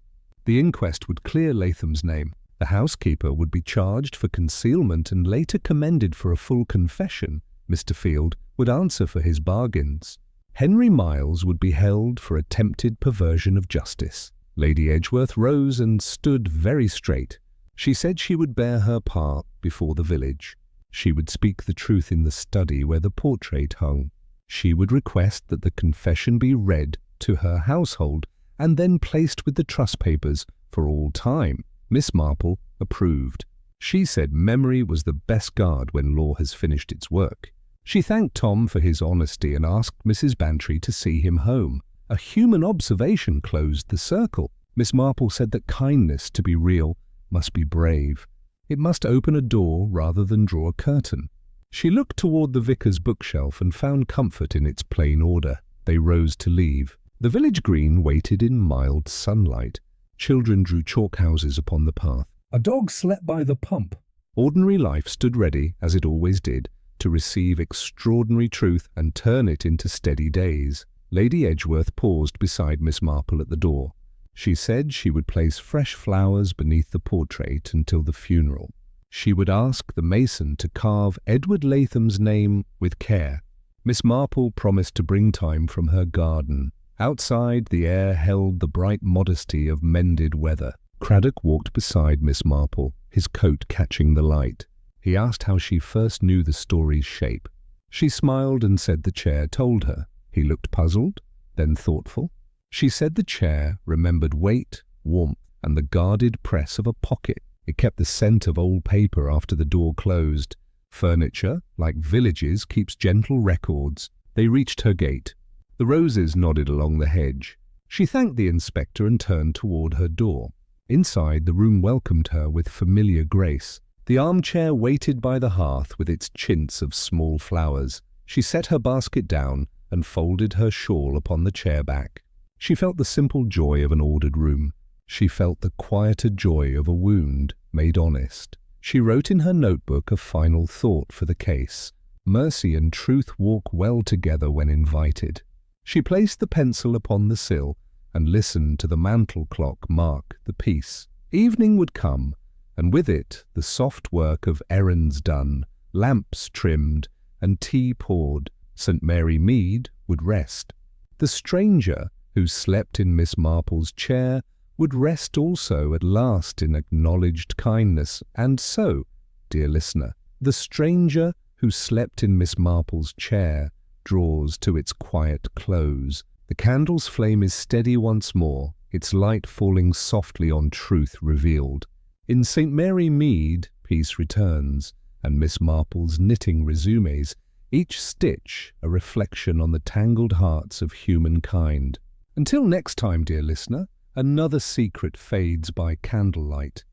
[SPEAKER 1] The inquest would clear Latham's name. The housekeeper would be charged for concealment and later commended for a full confession. Mr. Field would answer for his bargains. Henry Miles would be held for attempted perversion of justice. Lady Edgeworth rose and stood very straight. She said she would bear her part before the village. She would speak the truth in the study where the portrait hung. She would request that the confession be read to her household and then placed with the trust papers for all time. Miss Marple approved. She said memory was the best guard when law has finished its work. She thanked Tom for his honesty and asked Mrs. Bantry to see him home. A human observation closed the circle. Miss Marple said that kindness, to be real, must be brave. It must open a door rather than draw a curtain. She looked toward the vicar's bookshelf and found comfort in its plain order. They rose to leave. The village green waited in mild sunlight. Children drew chalk houses upon the path.
[SPEAKER 2] A dog slept by the pump.
[SPEAKER 1] Ordinary life stood ready, as it always did, to receive extraordinary truth and turn it into steady days. Lady Edgeworth paused beside Miss Marple at the door. She said she would place fresh flowers beneath the portrait until the funeral. She would ask the mason to carve Edward Latham's name with care. Miss Marple promised to bring time from her garden. Outside, the air held the bright modesty of mended weather. Craddock walked beside Miss Marple, his coat catching the light. He asked how she first knew the story's shape. She smiled and said the chair told her. He looked puzzled, then thoughtful. She said the chair remembered weight, warmth, and the guarded press of a pocket. It kept the scent of old paper after the door closed. Furniture, like villages, keeps gentle records. They reached her gate. The roses nodded along the hedge. She thanked the inspector and turned toward her door. Inside, the room welcomed her with familiar grace. The armchair waited by the hearth with its chintz of small flowers. She set her basket down and folded her shawl upon the chair back. She felt the simple joy of an ordered room. She felt the quieter joy of a wound made honest. She wrote in her notebook a final thought for the case. Mercy and truth walk well together when invited. She placed the pencil upon the sill and listened to the mantel clock mark the piece. Evening would come, and with it the soft work of errands done, lamps trimmed, and tea poured. St. Mary Mead would rest. The stranger who slept in Miss Marple's chair would rest also at last in acknowledged kindness. And so, dear listener, the stranger who slept in Miss Marple's chair draws to its quiet close. The candle's flame is steady once more, its light falling softly on truth revealed. In St. Mary Mead, peace returns, and Miss Marple's knitting resumes, each stitch a reflection on the tangled hearts of humankind. Until next time, dear listener, another secret fades by candlelight.